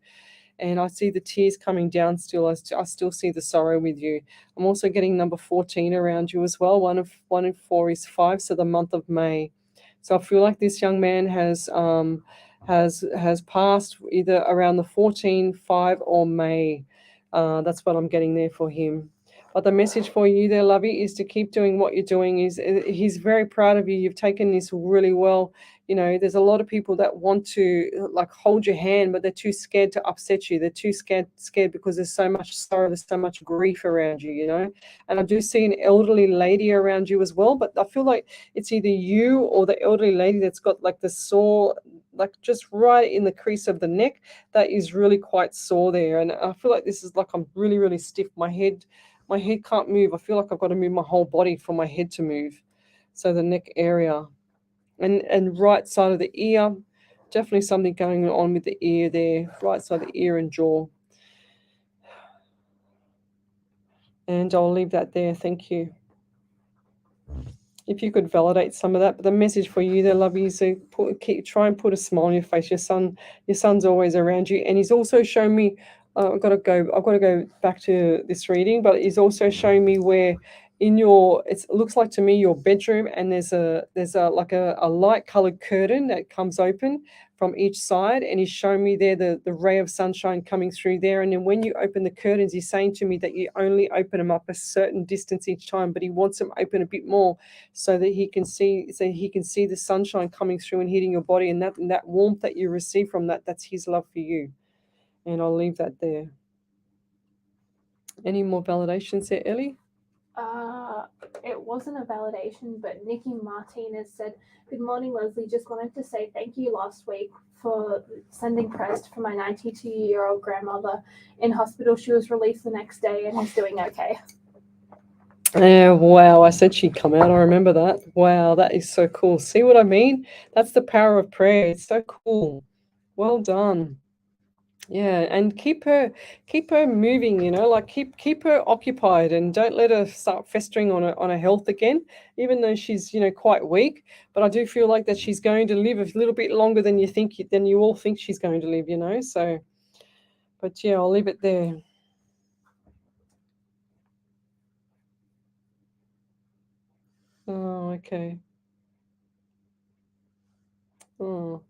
and I see the tears coming down still. I still see the sorrow with you. I'm also getting number 14 around you as well. 1 in 4 is 5, so the month of May. So I feel like this young man has passed either around the 14, 5, or May. That's what I'm getting there for him. But the message for you there, lovey, is to keep doing what you're doing. He's very proud of you. You've taken this really well. There's a lot of people that want to like hold your hand, but they're too scared to upset you. They're too scared because there's so much sorrow, there's so much grief around you, And I do see an elderly lady around you as well, but I feel like it's either you or the elderly lady that's got like the sore, like just right in the crease of the neck, that is really quite sore there. And I feel like this is like I'm really, really stiff. My head can't move. I feel like I've got to move my whole body for my head to move. So the neck area and right side of the ear, Definitely something going on with the ear there, right side of the ear and jaw. And I'll leave that there. Thank you. If you could validate some of that, but the message for you there, lovey, is to try and put a smile on your face. Your son's always around you, and he's also shown me. I've got to go back to this reading, but he's also showing me where in your it looks like to me your bedroom, and there's a like a light colored curtain that comes open from each side, and he's showing me there the ray of sunshine coming through there. And then when you open the curtains, he's saying to me that you only open them up a certain distance each time, but he wants them open a bit more so that he can see the sunshine coming through and hitting your body, and that warmth that you receive from that's his love for you. And I'll leave that there. Any more validations there, Ellie? It wasn't a validation, but Nikki Martinez said, "Good morning, Leslie. Just wanted to say thank you last week for sending Crest for my 92-year-old grandmother in hospital. She was released the next day and is doing okay." Wow, I said she'd come out. I remember that. Wow, that is so cool. See what I mean? That's the power of prayer. It's so cool. Well done. Yeah, and keep her moving, like keep her occupied, and don't let her start festering on her health again, even though she's, quite weak. But I do feel like that she's going to live a little bit longer than you all think she's going to live, so but yeah, I'll leave it there. Oh, okay. Oh.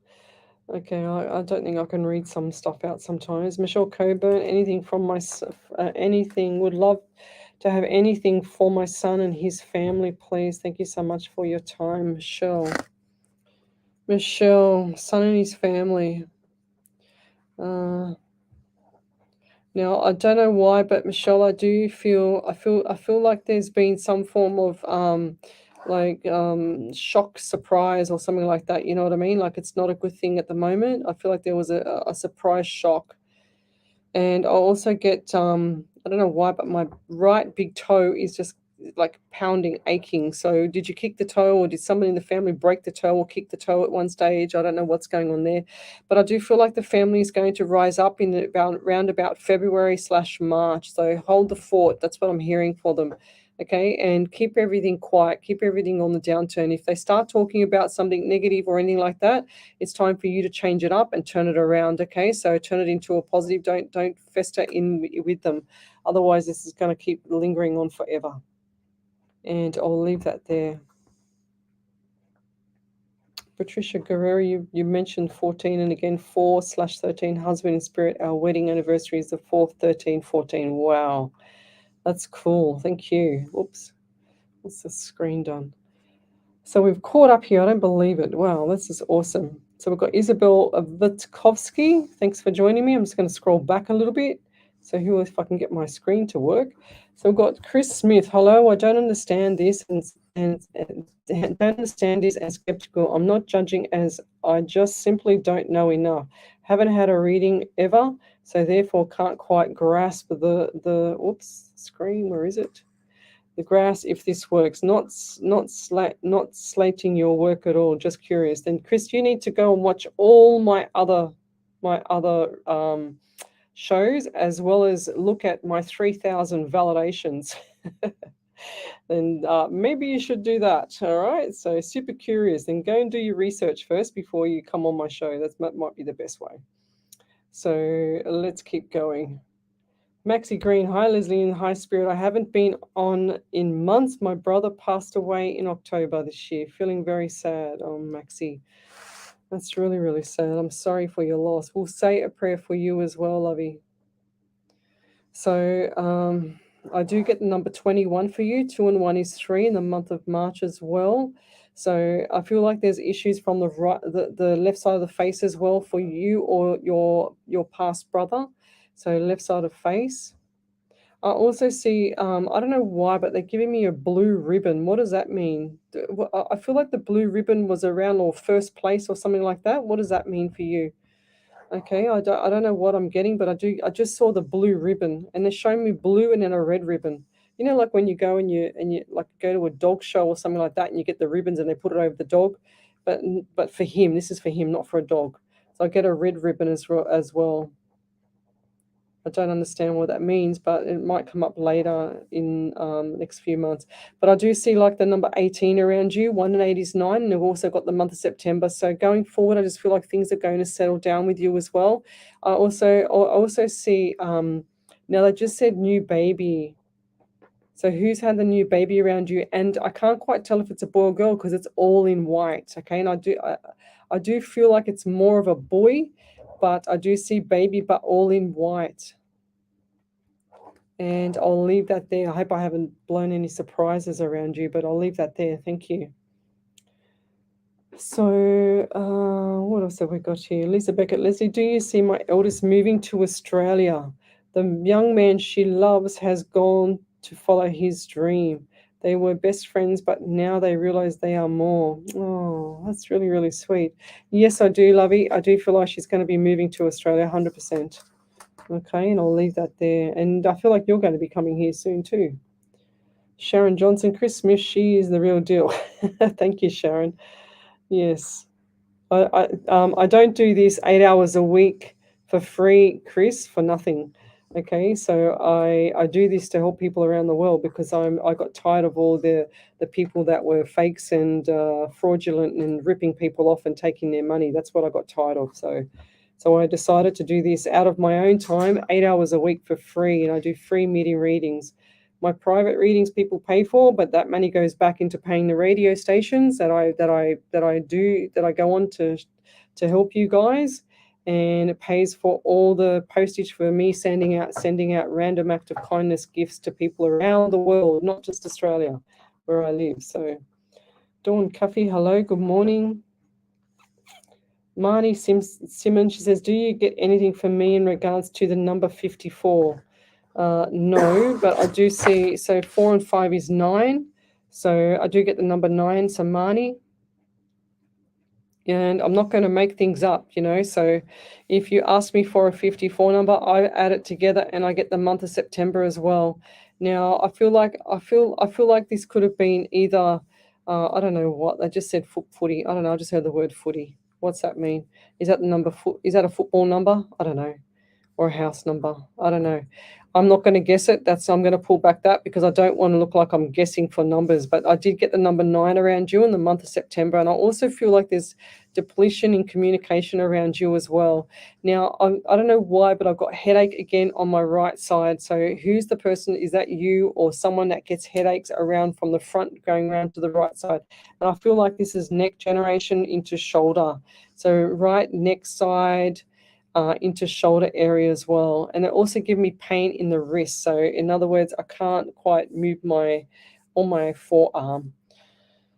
Okay, I don't think I can read some stuff out sometimes. Michelle Coburn, anything from anything, would love to have anything for my son and his family, please. Thank you so much for your time, Michelle. Michelle, son and his family. Now I don't know why, but Michelle, I feel like there's been some form of shock, surprise, or something like that. You know what I mean? Like it's not a good thing at the moment. I feel like there was a surprise shock. And I also get I don't know why, but my right big toe is just like pounding, aching. So did you kick the toe, or did somebody in the family break the toe or kick the toe at one stage? I don't know what's going on there, but I do feel like the family is going to rise up in around about February/March. So hold the fort. That's what I'm hearing for them. Okay, and keep everything quiet, keep everything on the downturn. If they start talking about something negative or anything like that, it's time for you to change it up and turn it around. Okay, so turn it into a positive. Don't fester in with them, otherwise this is going to keep lingering on forever. And I'll leave that there. Patricia Guerrero, you mentioned 14, and again 4/13, husband in spirit. Our wedding anniversary is the 4th, 13, 14. Wow, that's cool. Thank you. Oops, what's the screen done? So we've caught up here. I don't believe it. Wow, this is awesome. So we've got Isabel Vitkovsky. Thanks for joining me. I'm just going to scroll back a little bit. So if I can get my screen to work. So we've got Chris Smith. Hello, I don't understand this and don't understand this and skeptical. I'm not judging, as I just simply don't know enough. Haven't had a reading ever, so therefore can't quite grasp the oops, screen. Where is it? The grass, if this works. Not slating your work at all, just curious. Then Chris, you need to go and watch all my other shows, as well as look at my 3,000 validations. Then maybe you should do that. All right, so super curious. Then go and do your research first before you come on my show. That might be the best way. So let's keep going. Maxie Green, hi Leslie and hi Spirit. I haven't been on in months. My brother passed away in October this year. Feeling very sad. Oh, Maxie, that's really, really sad. I'm sorry for your loss. We'll say a prayer for you as well, lovey. So I do get the number 21 for you. 2 and 1 is 3 in the month of March as well. So I feel like there's issues from the left side of the face as well for you or your past brother. So left side of face. I also see, I don't know why, but they're giving me a blue ribbon. What does that mean? I feel like the blue ribbon was around or first place or something like that. What does that mean for you? Okay, I don't know what I'm getting, but I just saw the blue ribbon, and they're showing me blue and then a red ribbon. You know, like when you go and you like go to a dog show or something like that, and you get the ribbons and they put it over the dog. But for him, this is for him, not for a dog. So I get a red ribbon as well. I don't understand what that means, but it might come up later in next few months. But I do see like the number 18 around you, 1 and 8 is 9, and we've also got the month of September. So going forward, I just feel like things are going to settle down with you as well. I also see, now they just said new baby. So who's had the new baby around you? And I can't quite tell if it's a boy or girl because it's all in white, okay? And I do feel like it's more of a boy, but I do see baby, but all in white. And I'll leave that there. I hope I haven't blown any surprises around you, but I'll leave that there. Thank you. So, what else have we got here? Lisa Beckett, Lesley, do you see my eldest moving to Australia? The young man she loves has gone to follow his dream. They were best friends, but now they realize they are more. Oh, that's really, really sweet. Yes, I do, Lovey. I do feel like she's going to be moving to Australia 100%. Okay, and I'll leave that there. And I feel like you're going to be coming here soon too. Sharon Johnson, Chris Smith, she is the real deal. Thank you, Sharon. Yes. I don't do this 8 hours a week for free, Chris, for nothing. Okay, so I do this to help people around the world because I got tired of all the people that were fakes and fraudulent and ripping people off and taking their money. That's what I got tired of. So I decided to do this out of my own time, 8 hours a week for free, and I do free medium readings. My private readings people pay for, but that money goes back into paying the radio stations that I go on to help you guys, and it pays for all the postage for me sending out random act of kindness gifts to people around the world, not just Australia, where I live. So, Dawn Cuffy, hello, good morning. Marnie Simmons, she says, do you get anything from me in regards to the number 54? No, but I do see, so 4 and 5 is 9. So I do get the number 9, so Marnie. And I'm not going to make things up, So if you ask me for a 54 number, I add it together and I get the month of September as well. Now I feel like this could have been either, I don't know what they just said, footy. I don't know. I just heard the word footy. What's that mean? Is that the number? Is that a football number? I don't know. Or a house number. I don't know. I'm not going to guess it. I'm going to pull back that because I don't want to look like I'm guessing for numbers. But I did get the number 9 around you in the month of September. And I also feel like there's depletion in communication around you as well. Now, I don't know why, but I've got headache again on my right side. So who's the person? Is that you or someone that gets headaches around from the front going around to the right side? And I feel like this is neck generation into shoulder. So right neck side, into shoulder area as well, and it also give me pain in the wrist. So in other words, I can't quite move my forearm.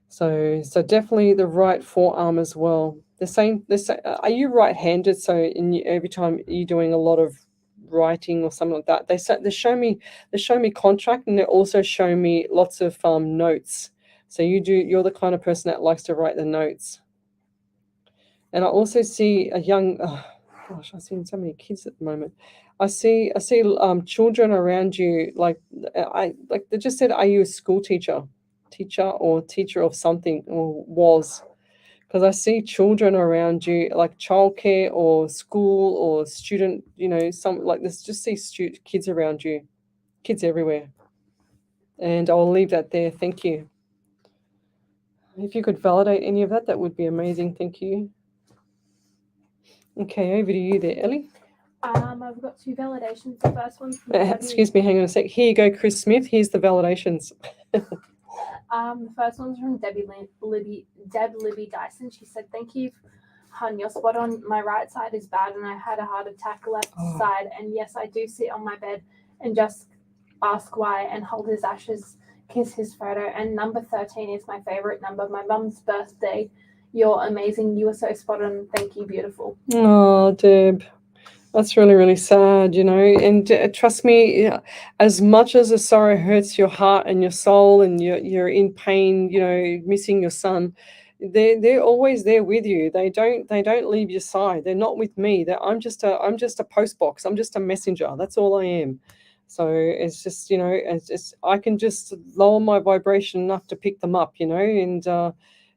So definitely the right forearm as well. The same. Are you right-handed? So every time you're doing a lot of writing or something like that, they show me contract, and they also show me lots of notes. So you're the kind of person that likes to write the notes. And I also see a young. Gosh, I've seen so many kids at the moment. I see children around you. Like they just said, are you a school teacher or teacher of something, or was? Because I see children around you, like childcare or school or student. Some like this. Just see kids around you, kids everywhere. And I'll leave that there. Thank you. If you could validate any of that, that would be amazing. Thank you. Okay, over to you there, Ellie. I've got 2 validations. The first one's from excuse me, hang on a sec. Here you go, Chris Smith. Here's the validations. The first one's from Deb Libby Dyson. She said, "Thank you, hon. Your spot on my right side is bad, and I had a heart attack left side. And yes, I do sit on my bed and just ask why and hold his ashes, kiss his photo. And number 13 is my favorite number. My mum's birthday. You're amazing. You are so spot on. Thank you, beautiful." Oh, Deb, that's really, really sad, And trust me, as much as the sorrow hurts your heart and your soul, and you're in pain, missing your son, they're always there with you. They don't leave your side. They're not with me. I'm just a post box. I'm just a messenger. That's all I am. So it's just, I can just lower my vibration enough to pick them up, and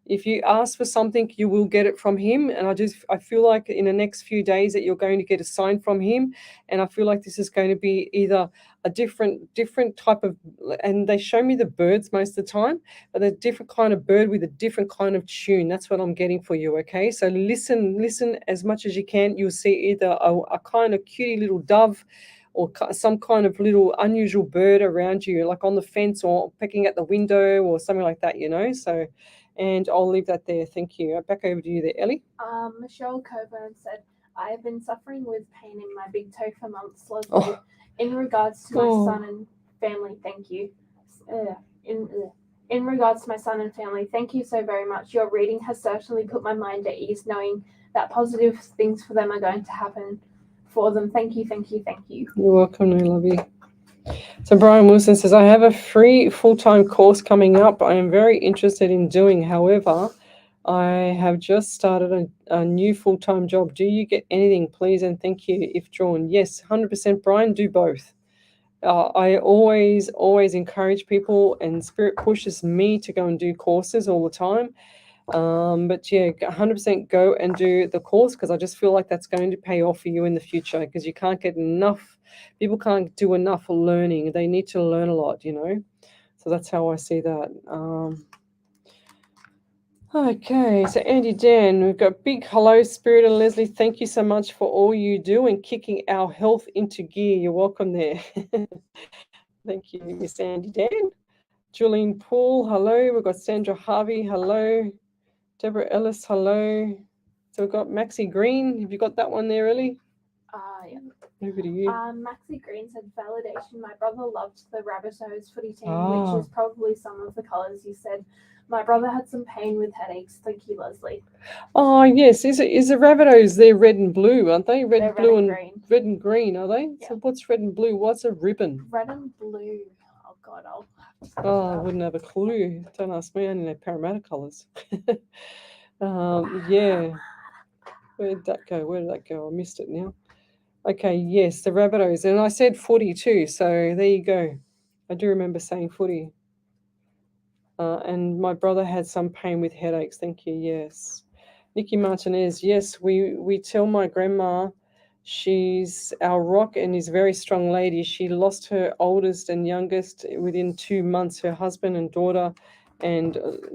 If you ask for something, you will get it from him. And I feel like in the next few days that you're going to get a sign from him. And I feel like this is going to be either a different type of, and they show me the birds most of the time, but a different kind of bird with a different kind of tune. That's what I'm getting for you. Okay. So listen as much as you can. You'll see either a kind of cutie little dove or some kind of little unusual bird around you, like on the fence or pecking at the window or something like that, So, and I'll leave that there. Thank you. Back over to you there, Ellie. Michelle Coburn said, I have been suffering with pain in my big toe for months, Leslie. Oh. In regards to my son and family, thank you. In regards to my son and family, thank you so very much. Your reading has certainly put my mind at ease, knowing that positive things for them are going to happen for them. Thank you, thank you, thank you. You're welcome, I love you. So Brian Wilson says, I have a free full-time course coming up I am very interested in doing. However, I have just started a new full-time job. Do you get anything, please? And thank you if drawn. Yes, 100%, Brian, do both. I always encourage people, and Spirit pushes me to go and do courses all the time. But yeah, 100% go and do the course, because I just feel like that's going to pay off for you in the future, because you can't get enough, people can't do enough learning. They need to learn a lot, So that's how I see that. Okay, so Andy Dan, we've got big hello, Spirit and Leslie. Thank you so much for all you do and kicking our health into gear. You're welcome there. Thank you, Miss Andy Dan. Julian Paul, hello. We've got Sandra Harvey, hello. Deborah Ellis, hello. So we've got Maxie Green. Have you got that one there, Ellie? Yeah. Over to you. Maxie Green said, validation. My brother loved the Rabbitohs footy team, Ah. which is probably some of the colours you said. My brother had some pain with headaches. Thank you, Leslie. Oh yes, is the Rabbitohs? They're red and blue, aren't they? They're Blue, and and green. red and green, are they? Yeah. So what's red and blue? What's a ribbon? Red and blue. Oh God, I'll have to Oh, I wouldn't have a clue. Don't ask me. I only know Parramatta colours. Yeah. Where did that go? I missed it now. Okay, yes, the Rabbitohs. And I said footy too, so there you go. I do remember saying footy. And my brother had some pain with headaches. Thank you, yes. Nikki Martinez, yes, we tell my grandma she's our rock and is a very strong lady. She lost her oldest and youngest within 2 months, her husband and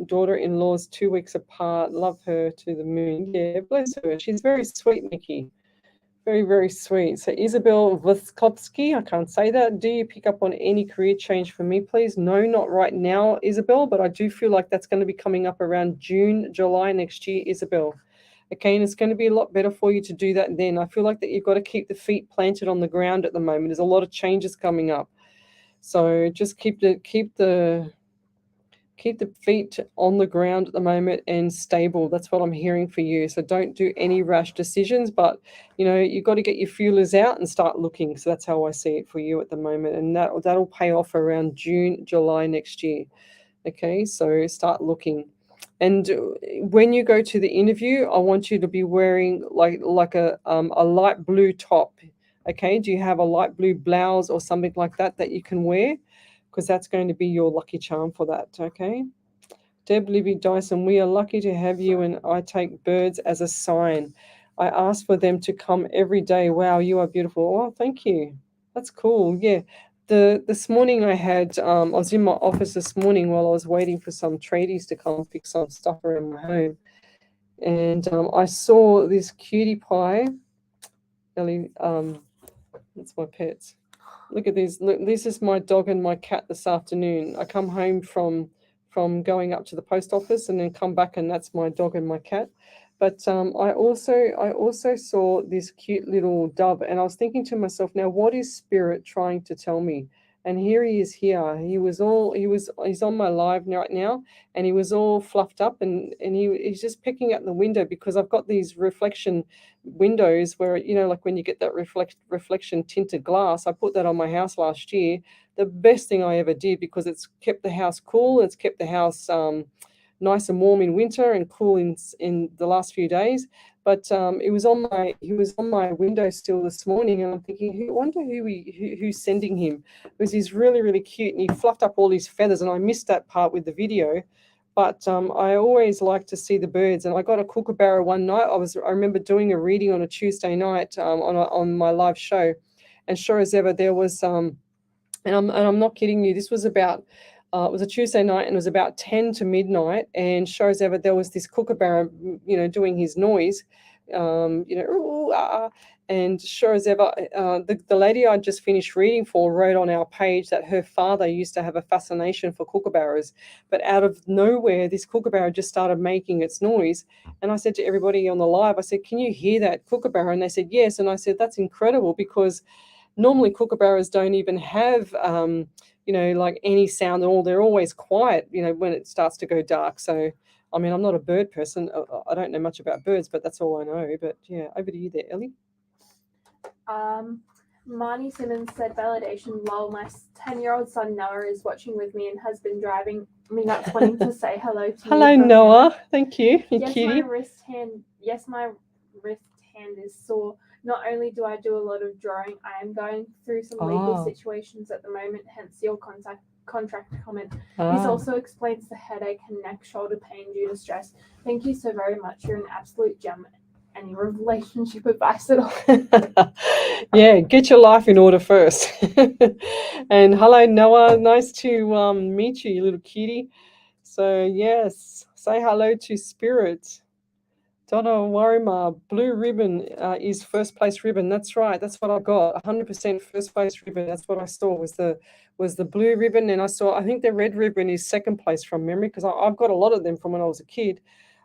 daughter-in-law's 2 weeks apart. Love her to the moon. Yeah, bless her. She's very sweet, Nikki. Very, very sweet. So Isabel Voskowski, I can't say that. Do you pick up on any career change for me, please? No, not right now, Isabel, but I do feel like that's going to be coming up around June, July next year, Isabel. Okay, and it's going to be a lot better for you to do that then. I feel like that you've got to keep the feet planted on the ground at the moment. There's a lot of changes coming up. So just keep the feet on the ground at the moment and stable. That's what I'm hearing for you. So don't do any rash decisions, but you've got to get your feelers out and start looking. So that's how I see it for you at the moment. And that'll pay off around June, July next year. Okay, so start looking. And when you go to the interview, I want you to be wearing like a light blue top. Okay, do you have a light blue blouse or something like that you can wear? Because that's going to be your lucky charm for that, okay? Deb Livy Dyson, we are lucky to have you, and I take birds as a sign. I ask for them to come every day. Wow, you are beautiful. Oh, thank you. That's cool. Yeah. This morning I was in my office this morning while I was waiting for some tradies to come pick some stuff around my home. And I saw this cutie pie. Ellie, that's my pets. Look at these. Look, this is my dog and my cat this afternoon. I come home from going up to the post office and then come back, and that's my dog and my cat. But I also saw this cute little dove, and I was thinking to myself, now what is Spirit trying to tell me? And here he is here. He's on my live right now, and he was all fluffed up, and he's just pecking at the window because I've got these reflection windows where, like when you get that reflection tinted glass. I put that on my house last year. The best thing I ever did, because it's kept the house cool. It's kept the house nice and warm in winter and cool in the last few days. But he was on my windowsill this morning, and I'm thinking, who's sending him? Because he's really, really cute, and he fluffed up all his feathers, and I missed that part with the video But I always like to see the birds. And I got a kookaburra one night. I remember doing a reading on a Tuesday night on my live show, and sure as ever there was and I'm not kidding you. This was about it was a Tuesday night, and it was about 10 to midnight. And sure as ever, there was this kookaburra, doing his noise, ooh, ah, ah. And sure as ever, the lady I just finished reading for wrote on our page that her father used to have a fascination for kookaburras, but out of nowhere, this kookaburra just started making its noise. And I said to everybody on the live, I said, "Can you hear that kookaburra?" And they said, "Yes." And I said, "That's incredible, because normally kookaburras don't even have like any sound at all. They're always quiet when it starts to go dark." So I mean, I'm not a bird person. I don't know much about birds, but that's all I know. But yeah, over to you there, Ellie. Marnie Simmons said, "Validation, lol. My 10-year-old son Noah is watching with me and has been driving me nuts wanting to say hello to you." Hello, from Noah. him. Thank you. You Yes, kitty. my wrist hand is sore. Not only do I do a lot of drawing, I am going through some legal Oh. situations at the moment, hence your contract comment. This Ah. also explains the headache and neck shoulder pain due to stress. Thank you so very much. You're an absolute gem. Any relationship advice at all? Yeah, get your life in order first. And hello, Noah. Nice to meet you, you little kitty. So yes, say hello to Spirit. Donna Warima, blue ribbon is first place ribbon. That's right. That's what I got. 100% first place ribbon. That's what I saw was the blue ribbon, and I think the red ribbon is second place from memory, because I've got a lot of them from when I was a kid.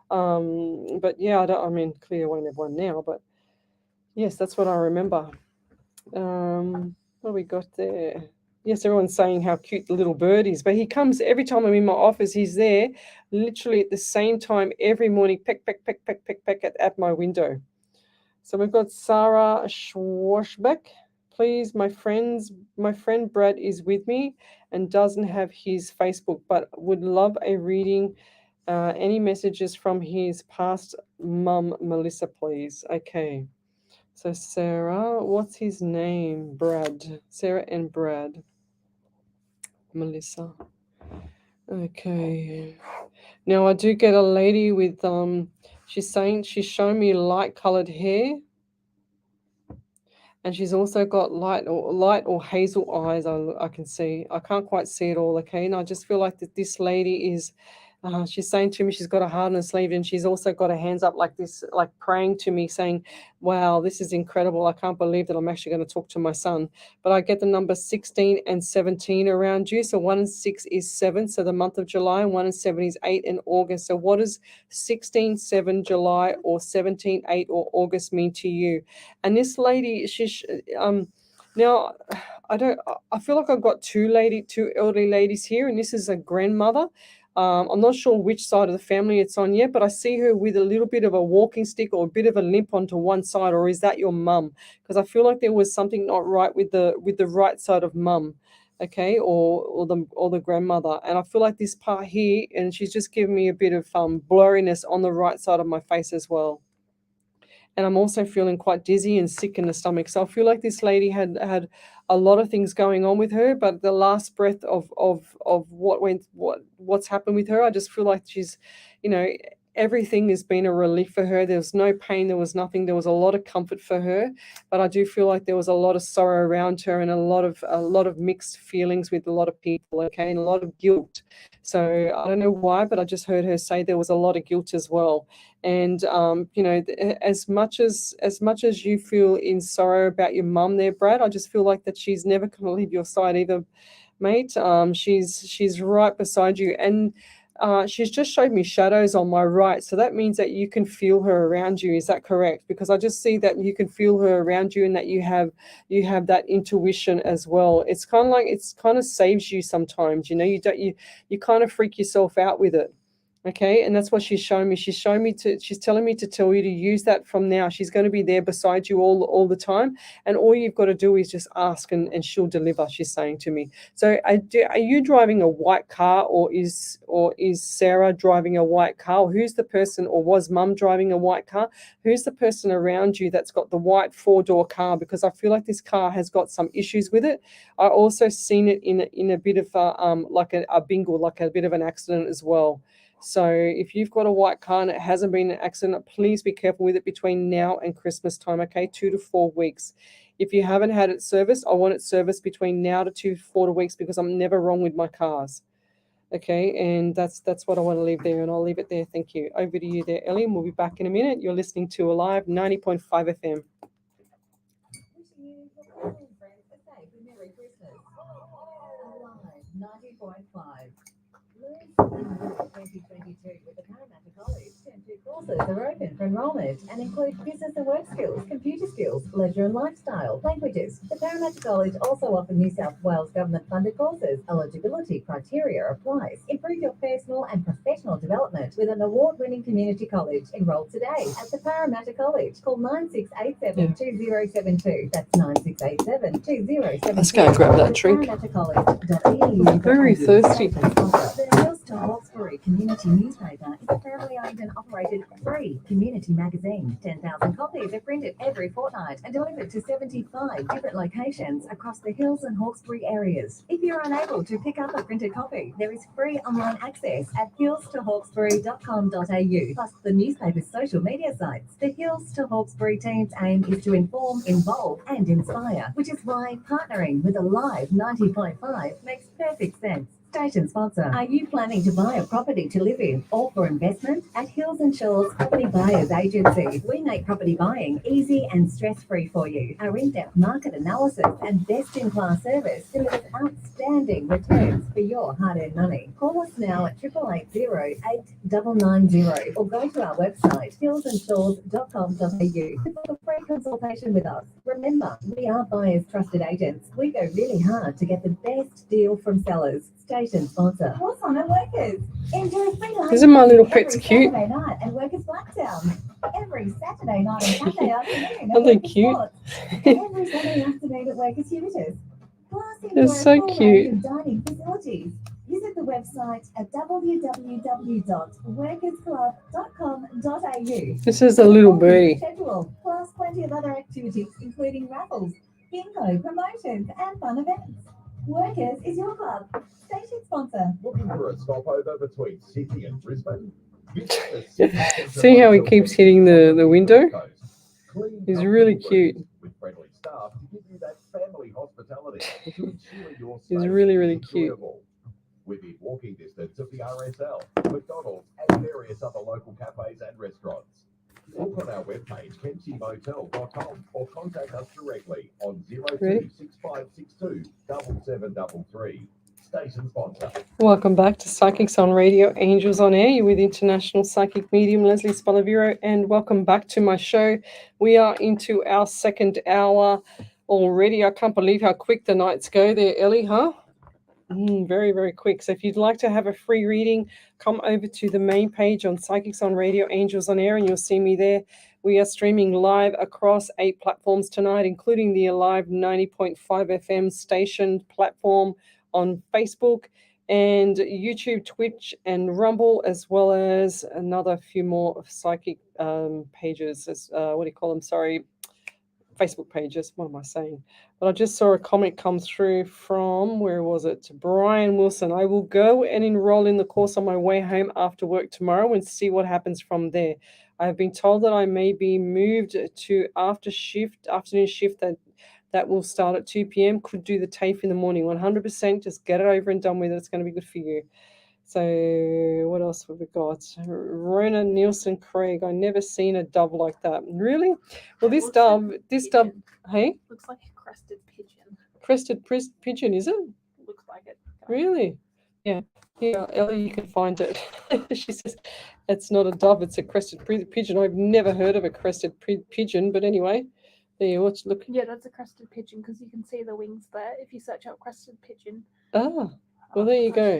But yeah, clearly I won't have one now, but yes, that's what I remember. What have we got there? Yes, everyone's saying how cute the little bird is, but he comes every time I'm in my office. He's there literally at the same time every morning, peck, peck, peck, peck, peck, peck at my window. So we've got Sarah Schwarzbeck. Please, my friend Brad is with me and doesn't have his Facebook, but would love a reading. Any messages from his past mum, Melissa, please? Okay. So Sarah, what's his name? Brad. Sarah and Brad. Melissa. Okay. Now I do get a lady with she's showing me light colored hair. And she's also got light or hazel eyes. I can see. I can't quite see it all. Okay, and I just feel like that this lady is. She's saying to me she's got a heart on her sleeve, and she's also got her hands up like this, like praying to me, saying, "Wow, this is incredible. I can't believe that I'm actually going to talk to my son." But I get the number 16 and 17 around you. So 1 and 6 is 7. So the month of July, and 1 and 7 is 8 and August. So what does 16, 7 July or 17, 8 or August mean to you? And this lady, now I feel like I've got two elderly ladies here, and this is a grandmother. I'm not sure which side of the family it's on yet, but I see her with a little bit of a walking stick or a bit of a limp onto one side. Or is that your mum? Because I feel like there was something not right with the right side of mum, okay, or the grandmother. And I feel like this part here, and she's just giving me a bit of blurriness on the right side of my face as well. And I'm also feeling quite dizzy and sick in the stomach. So I feel like this lady had a lot of things going on with her, but the last breath of what's happened with her, I just feel like she's, everything has been a relief for her. There was no pain, there was nothing. There was a lot of comfort for her, but I do feel like there was a lot of sorrow around her and a lot of mixed feelings with a lot of people, okay, and a lot of guilt. So I don't know why, but I just heard her say there was a lot of guilt as well. And as much as you feel in sorrow about your mum there, Brad, I just feel like that she's never going to leave your side either, mate. She's right beside you, and she's just showed me shadows on my right, so that means that you can feel her around you. Is that correct? Because I just see that you can feel her around you, and that you have that intuition as well. It's kind of saves you sometimes. You kind of freak yourself out with it. Okay, and that's what she's showing me. She's telling me to tell you to use that from now. She's going to be there beside you all the time, and all you've got to do is just ask, and she'll deliver. She's saying to me. So, are you driving a white car, or is Sarah driving a white car? Or who's the person, or was Mum driving a white car? Who's the person around you that's got the white 4-door car? Because I feel like this car has got some issues with it. I also seen it in a bit of like a bingle, like a bit of an accident as well. So if you've got a white car and it hasn't been an accident, please be careful with it between now and Christmas time, okay? 2 to 4 weeks. If you haven't had it serviced, I want it serviced between now to 2 to 4 weeks because I'm never wrong with my cars. Okay, and that's what I want to leave there, and I'll leave it there. Thank you. Over to you there, Ellie, and we'll be back in a minute. You're listening to Alive 90.5 FM. Wishing you your family and friends a safe and Merry Christmas. Alive 90.5. Learn something new in 2022 with the Parramatta College. Term 2 courses are open for enrolment and include business and work skills, computer skills, leisure and lifestyle, languages. The Parramatta College also offers New South Wales government-funded courses. Eligibility criteria applies. Improve your personal and professional development with an award-winning community college. Enroll today at the Parramatta College. Call 9687-2072. That's 9687-2072. Let's go and grab that drink. ParramattaCollege.edu. Very thirsty. The Hills to Hawkesbury Community Newspaper is a family-owned and operated free community magazine. 10,000 copies are printed every fortnight and delivered to 75 different locations across the Hills and Hawkesbury areas. If you're unable to pick up a printed copy, there is free online access at hillstohawkesbury.com.au, plus the newspaper's social media sites. The Hills to Hawkesbury team's aim is to inform, involve and inspire, which is why partnering with Alive 90.5 makes perfect sense. Station sponsor. Are you planning to buy a property to live in or for investment? At Hills and Shores Property Buyers Agency, we make property buying easy and stress-free for you. Our in-depth market analysis and best-in-class service delivers outstanding returns for your hard-earned money. Call us now at 8880-8990 or go to our website, hillsandshores.com.au to book a free consultation with us. Remember, we are buyers' trusted agents. We go really hard to get the best deal from sellers. Station sponsor. What's on at Workers? Enjoy free lunch. Isn't my little pets every cute? Saturday night at Workers Blacktown. Every Saturday night and Sunday afternoon. Aren't they at Workers cute? Sports. And every Saturday afternoon at Workers Heritage. Plus, enjoy They're so a full cute. range of dining facilities. Visit the website at www.workersclub.com.au. This is a little birdie. Schedule, plus plenty of other activities, including raffles, bingo, promotions, and fun events. Workers is your club. Station sponsor. Looking for a stopover between Sydney and Brisbane? Visit the Sydney Centre See how he Motel keeps Centre hitting the on window? Coast. Clean, He's really comfortable rooms cute. with friendly staff to give you that family hospitality to ensure your He's stay really, is really cute. enjoyable. Within walking distance of the RSL, McDonald's, and various other local cafes and restaurants. Look on our webpage, kempsymotel.com, or contact us directly on 026562 7733. Station sponsor. Welcome back to Psychics on Radio, Angels on Air. You're with international psychic medium Lesley Spaliviero, and welcome back to my show. We are into our second hour already. I can't believe how quick the nights go there, Ellie, huh? Very, very quick. So if you'd like to have a free reading, come over to the main page on Psychics on Radio, Angels on Air, and you'll see me there. We are streaming live across 8 platforms tonight, including the Alive 90.5 FM station platform on Facebook and YouTube, Twitch, and Rumble, as well as another few more psychic pages. What do you call them? Sorry, Facebook pages. What am I saying? But I just saw a comment come through from, where was it? Brian Wilson. I will go and enroll in the course on my way home after work tomorrow and see what happens from there. I have been told that I may be moved to afternoon shift that will start at 2 p.m. Could do the TAFE in the morning. 100%. Just get it over and done with it. It's going to be good for you. So what else have we got? Rona Nielsen Craig. I never seen a dove like that. Really? Well, this dove, hey? Looks like a crested pigeon. Crested pigeon, is it? Looks like it. Really? Yeah. Yeah, Ellie, you can find it. She says it's not a dove, it's a crested pigeon. I've never heard of a crested pigeon, but anyway. There you watch. Look. Yeah, that's a crested pigeon because you can see the wings there. If you search out crested pigeon. Ah, well, there you go.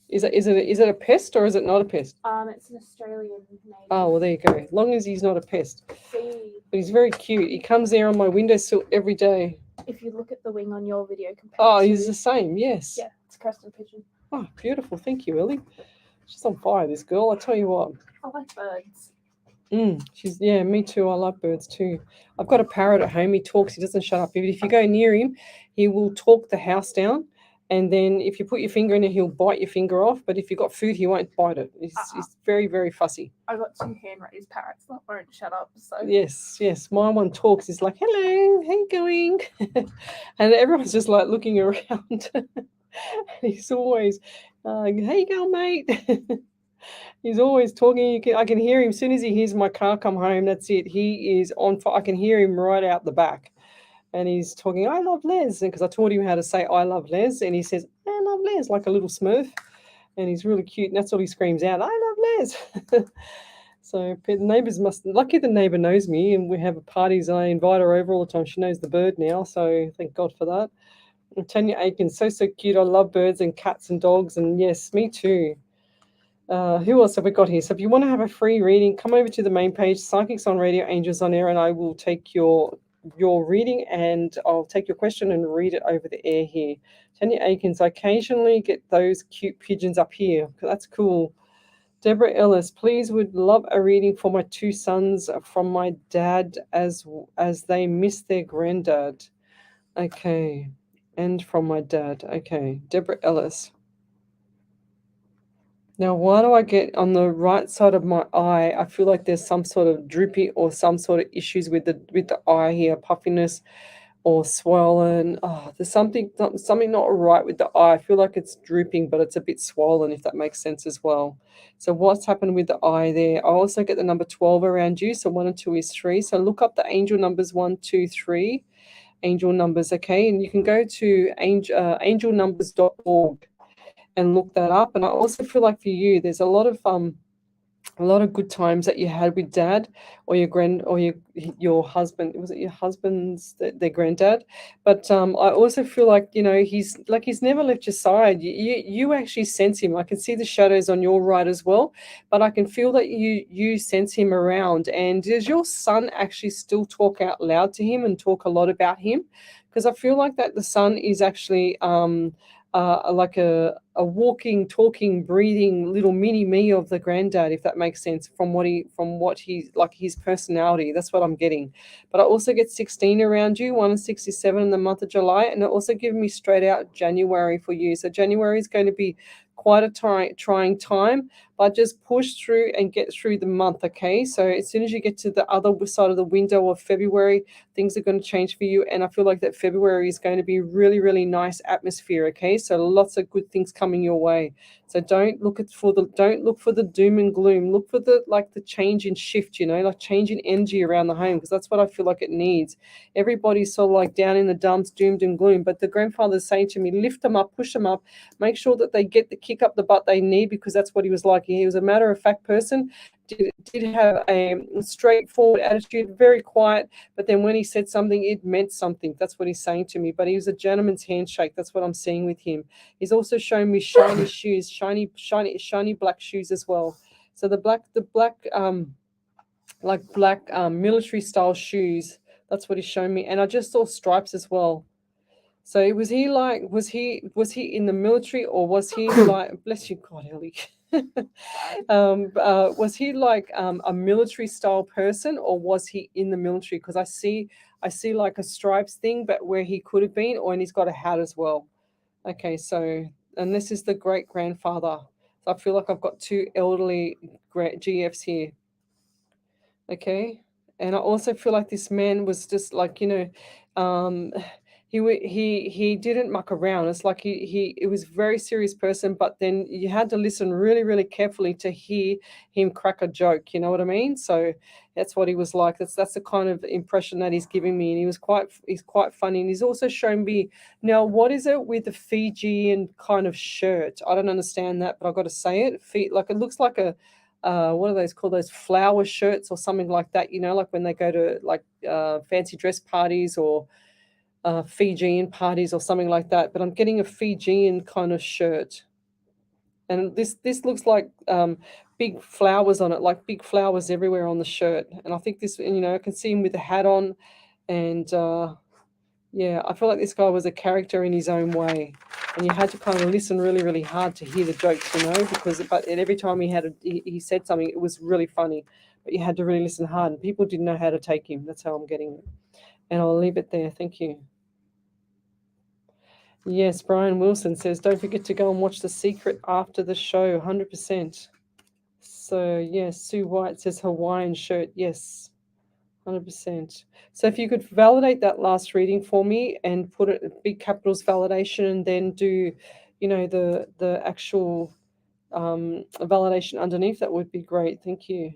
Is it a pest or is it not a pest? It's an Australian name. Oh, well, there you go. As long as he's not a pest. See. But he's very cute. He comes there on my windowsill every day. If you look at the wing on your video compared Oh, to... he's the same, yes. Yeah, it's a crested pigeon. Oh, beautiful. Thank you, Ellie. She's on fire, this girl. I tell you what. I like birds. Yeah, me too. I love birds too. I've got a parrot at home. He talks. He doesn't shut up. If you go near him, he will talk the house down. And then if you put your finger in it, he'll bite your finger off. But if you've got food, he won't bite it. He's very, very fussy. I got 2 hand-raised parrots that won't shut up. So Yes. My one talks. He's like, hello, how you going? And everyone's just like looking around. He's always, how you going, mate? He's always talking. I can hear him. As soon as he hears my car come home, that's it. He is on fire. I can hear him right out the back. And he's talking, I love Les. Because I taught him how to say, I love Les. And he says, I love Les, like a little Smurf. And he's really cute. And that's all he screams out, I love Les. So the neighbours lucky the neighbour knows me. And we have parties. I invite her over all the time. She knows the bird now. So thank God for that. And Tanya Aiken, so cute. I love birds and cats and dogs. And yes, me too. Who else have we got here? So if you want to have a free reading, come over to the main page, Psychics on Radio, Angels on Air, and I will take your reading and I'll take your question and read it over the air here. Tanya Aikens, I occasionally get those cute pigeons up here. That's cool. Deborah Ellis, please would love a reading for my 2 sons from my dad as they miss their granddad. Okay. And from my dad. Okay. Deborah Ellis. Now, why do I get on the right side of my eye? I feel like there's some sort of droopy or some sort of issues with the eye here, puffiness or swollen. Oh, there's something not right with the eye. I feel like it's drooping, but it's a bit swollen, if that makes sense as well. So what's happened with the eye there? I also get the number 12 around you. So 1 and 2 is 3. So look up the angel numbers 1, 2, 3. Angel numbers, okay? And you can go to angelnumbers.org. and look that up. And I also feel like for you, there's a lot of good times that you had with dad or your husband. Was it your husband's their granddad? But I also feel like he's never left your side. You actually sense him. I can see the shadows on your right as well, but I can feel that you sense him around. And does your son actually still talk out loud to him and talk a lot about him? Because I feel like that the son is actually like a walking, talking, breathing little mini me of the granddad, if that makes sense, from what he like his personality. That's what I'm getting. But I also get 16 around you, 1 and 67 in the month of July, and it also gives me straight out January for you. So January is going to be quite a trying time, but just push through and get through the month, okay? So as soon as you get to the other side of the window of February, things are going to change for you, and I feel like that February is going to be really, really nice atmosphere, okay? So lots of good things coming your way. So don't look for the doom and gloom. Look for the change in shift, like change in energy around the home, because that's what I feel like it needs. Everybody's sort of like down in the dumps, doomed and gloom, but the grandfather's saying to me, lift them up, push them up, make sure that they get the kick up the butt they need, because that's what he was like. He was a matter-of-fact person, did have a straightforward attitude, very quiet, but then when he said something, it meant something. That's what he's saying to me. But he was a gentleman's handshake. That's what I'm seeing with him. He's also showing me shiny shoes, shiny black shoes as well. So the black military style shoes. That's what he's showing me. And I just saw stripes as well. So was he in the military, or was he like, bless you, God, Ellie. Was he like a military style person, or was he in the military? Because I see like a stripes thing, but where he could have been, and he's got a hat as well. Okay, so, and this is the great grandfather. So I feel like I've got 2 elderly GFs here. Okay, and I also feel like this man was just like, he didn't muck around. It's like it was a very serious person, but then you had to listen really, really carefully to hear him crack a joke. You know what I mean? So that's what he was like. That's the kind of impression that he's giving me, and he's quite funny. And he's also shown me, now what is it with the Fijian kind of shirt? I don't understand that, but I've got to say it. Like it looks like a what are those called? Those flower shirts or something like that. Like when they go to like fancy dress parties or Fijian parties or something like that, but I'm getting a Fijian kind of shirt, and this looks like big flowers on it, like big flowers everywhere on the shirt. And I think this, I can see him with a hat on, and yeah, I feel like this guy was a character in his own way, and you had to kind of listen really, really hard to hear the jokes, but every time he said something, it was really funny, but you had to really listen hard, and people didn't know how to take him. That's how I'm getting it, and I'll leave it there. Thank you. Yes, Brian Wilson says, don't forget to go and watch The Secret after the show, 100%. So, yes, Sue White says Hawaiian shirt. Yes, 100%. So if you could validate that last reading for me and put it big capitals validation and then do, the actual validation underneath, that would be great. Thank you.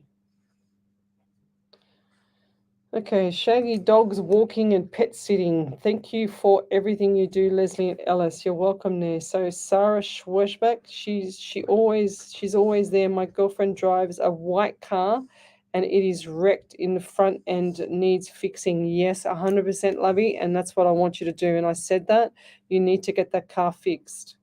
Okay, Shaggy Dogs Walking and Pet Sitting. Thank you for everything you do, Leslie and Ellis. You're welcome there. So Sarah Schwerschbeck, she's always there. My girlfriend drives a white car and it is wrecked in the front and needs fixing. Yes, 100% Lovey, and that's what I want you to do. And I said that you need to get that car fixed.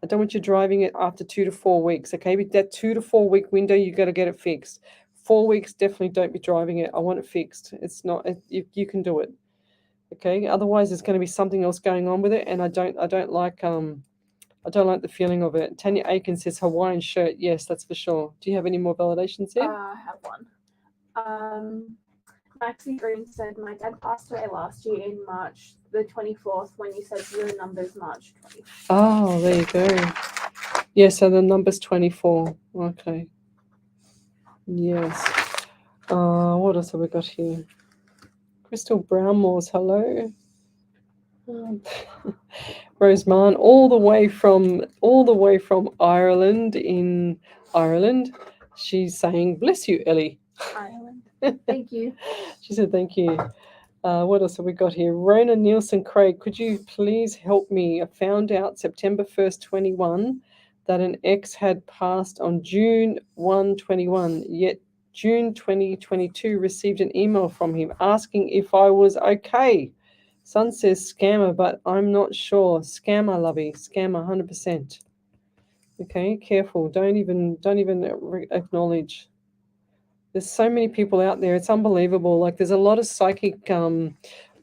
I don't want you driving it after 2 to 4 weeks, okay? But that 2 to 4 week window, you got to get it fixed. 4 weeks, definitely don't be driving it. I want it fixed. It's not. You can do it, okay? Otherwise, there's going to be something else going on with it, and I don't like the feeling of it. Tanya Aiken says Hawaiian shirt. Yes, that's for sure. Do you have any more validations there? I have one. Maxie Green said, my dad passed away last year in March the 24th when you said the number's March 24th. Oh, there you go. Yeah, so the number's 24. Okay. Yes. What else have we got here? Crystal Brownmores, hello. Roseman, all the way from Ireland in Ireland. She's saying, bless you, Ellie. Ireland. Thank you. She said, thank you. What else have we got here? Rona Nielsen Craig, could you please help me? I found out September 1st, 21, that an ex had passed on June 1, 21, yet June 2022 received an email from him asking if I was okay. Son says scammer, but I'm not sure. Scammer, lovey. Scammer, 100%. Okay, careful. Don't even acknowledge. There's so many people out there. It's unbelievable. Like there's a lot of psychic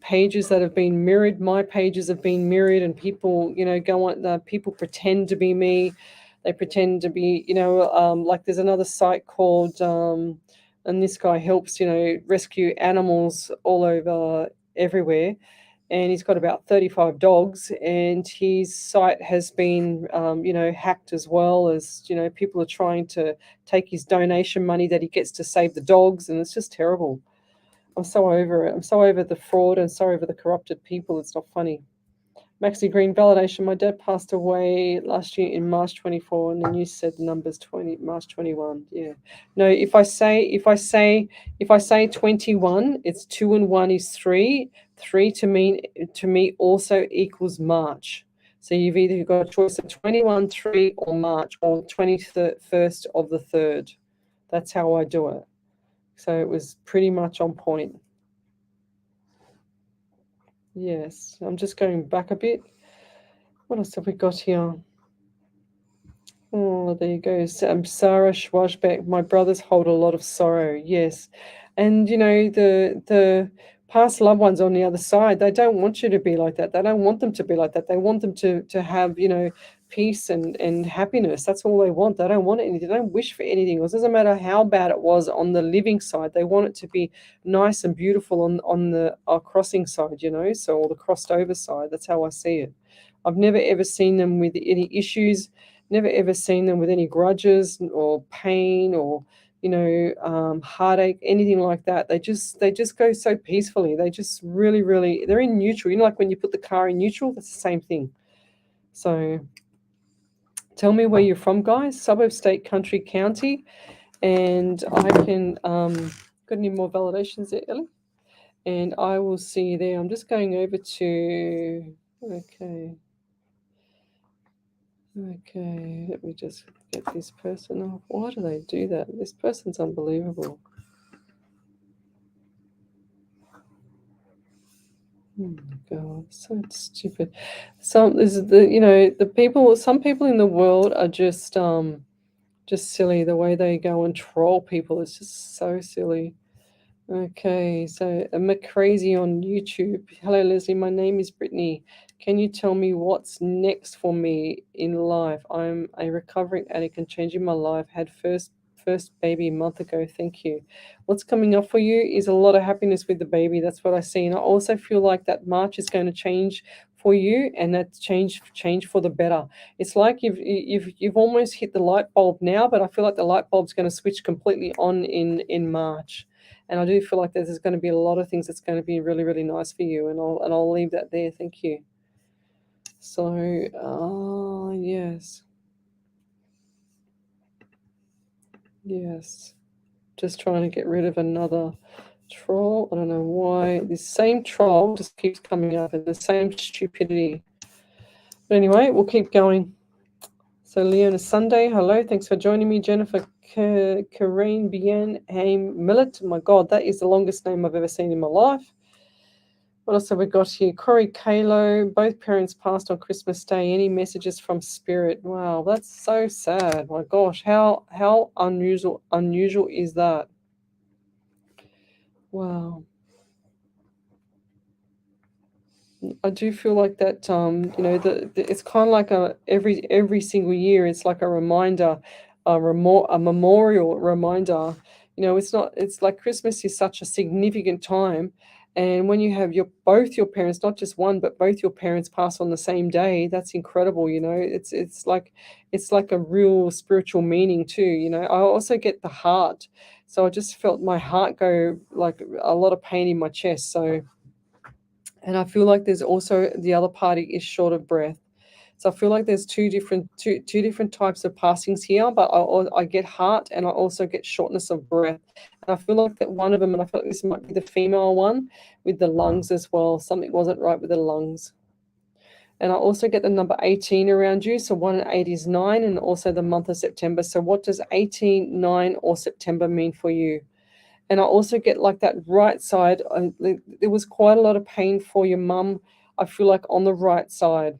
pages that have been mirrored. My pages have been mirrored, and people, go on. People pretend to be me. They pretend to be, like there's another site called, and this guy helps, rescue animals all over everywhere. And he's got about 35 dogs, and his site has been, hacked as well as, people are trying to take his donation money that he gets to save the dogs, and it's just terrible. I'm so over it. I'm so over the fraud and so over the corrupted people. It's not funny. Maxi Green validation. My dad passed away last year in March 24, and then you said the numbers March 21. Yeah. No, if I say 21, it's 2 and 1 is 3. 3 to me also equals March. So you've either got a choice of 21, 3, or March, or 21st of the 3rd. That's how I do it. So it was pretty much on point. Yes, I'm just going back a bit. What else have we got here? Oh, there you go. Sarah Schwashbeck. My brothers hold a lot of sorrow. Yes, and the past loved ones on the other side. They don't want you to be like that. They don't want them to be like that. They want them to have peace and happiness. That's all they want. They don't want anything. They don't wish for anything else. It doesn't matter how bad it was on the living side. They want it to be nice and beautiful on the crossing side. So, or the crossed over side. That's how I see it. I've never ever seen them with any issues. Never ever seen them with any grudges or pain or heartache, anything like that. They just go so peacefully. They just really, they're in neutral. Like when you put the car in neutral, that's the same thing. So tell me where you're from, guys. Suburb, state, country, county, and I can got any more validations there, Ellie? And I will see you there. I'm just going over to Okay, let me just get this person off. Why do they do that? This person's unbelievable. Oh my God, so stupid. Some people in the world are just silly. The way they go and troll people is just so silly. Okay, so McCrazy on YouTube. Hello, Leslie. My name is Brittany. Can you tell me what's next for me in life? I'm a recovering addict and changing my life. Had first baby a month ago. Thank you. What's coming up for you is a lot of happiness with the baby. That's what I see. And I also feel like that March is going to change for you, and that's change for the better. It's like you've almost hit the light bulb now, but I feel like the light bulb's going to switch completely on in March. And I do feel like there's going to be a lot of things that's going to be really, really nice for you. And I'll leave that there. Thank you. So, yes. Yes. Just trying to get rid of another troll. I don't know why. This same troll just keeps coming up and the same stupidity. But anyway, we'll keep going. So, Leona Sunday, hello. Thanks for joining me. Jennifer Karine Bien Haim Millet. My God, that is the longest name I've ever seen in my life. What else have we got here? Corey Kalo, both parents passed on Christmas Day. Any messages from Spirit? Wow, that's so sad. My gosh, how unusual is that? Wow. I do feel like that. It's kind of like every single year. It's like a reminder, a memorial reminder. It's like Christmas is such a significant time, and when you have both your parents, not just one, but both your parents pass on the same day, that's incredible. It's like a real spiritual meaning too. I also get the heart, so I just felt my heart go like a lot of pain in my chest. So. And I feel like there's also the other party is short of breath. So I feel like there's two different types of passings here, but I get heart and I also get shortness of breath. And I feel like that one of them, and I feel like this might be the female one with the lungs as well. Something wasn't right with the lungs. And I also get the number 18 around you. So 1 and 8 is 9, and also the month of September. So what does 18, 9, or September mean for you? And I also get like that right side. There was quite a lot of pain for your mum, I feel like, on the right side.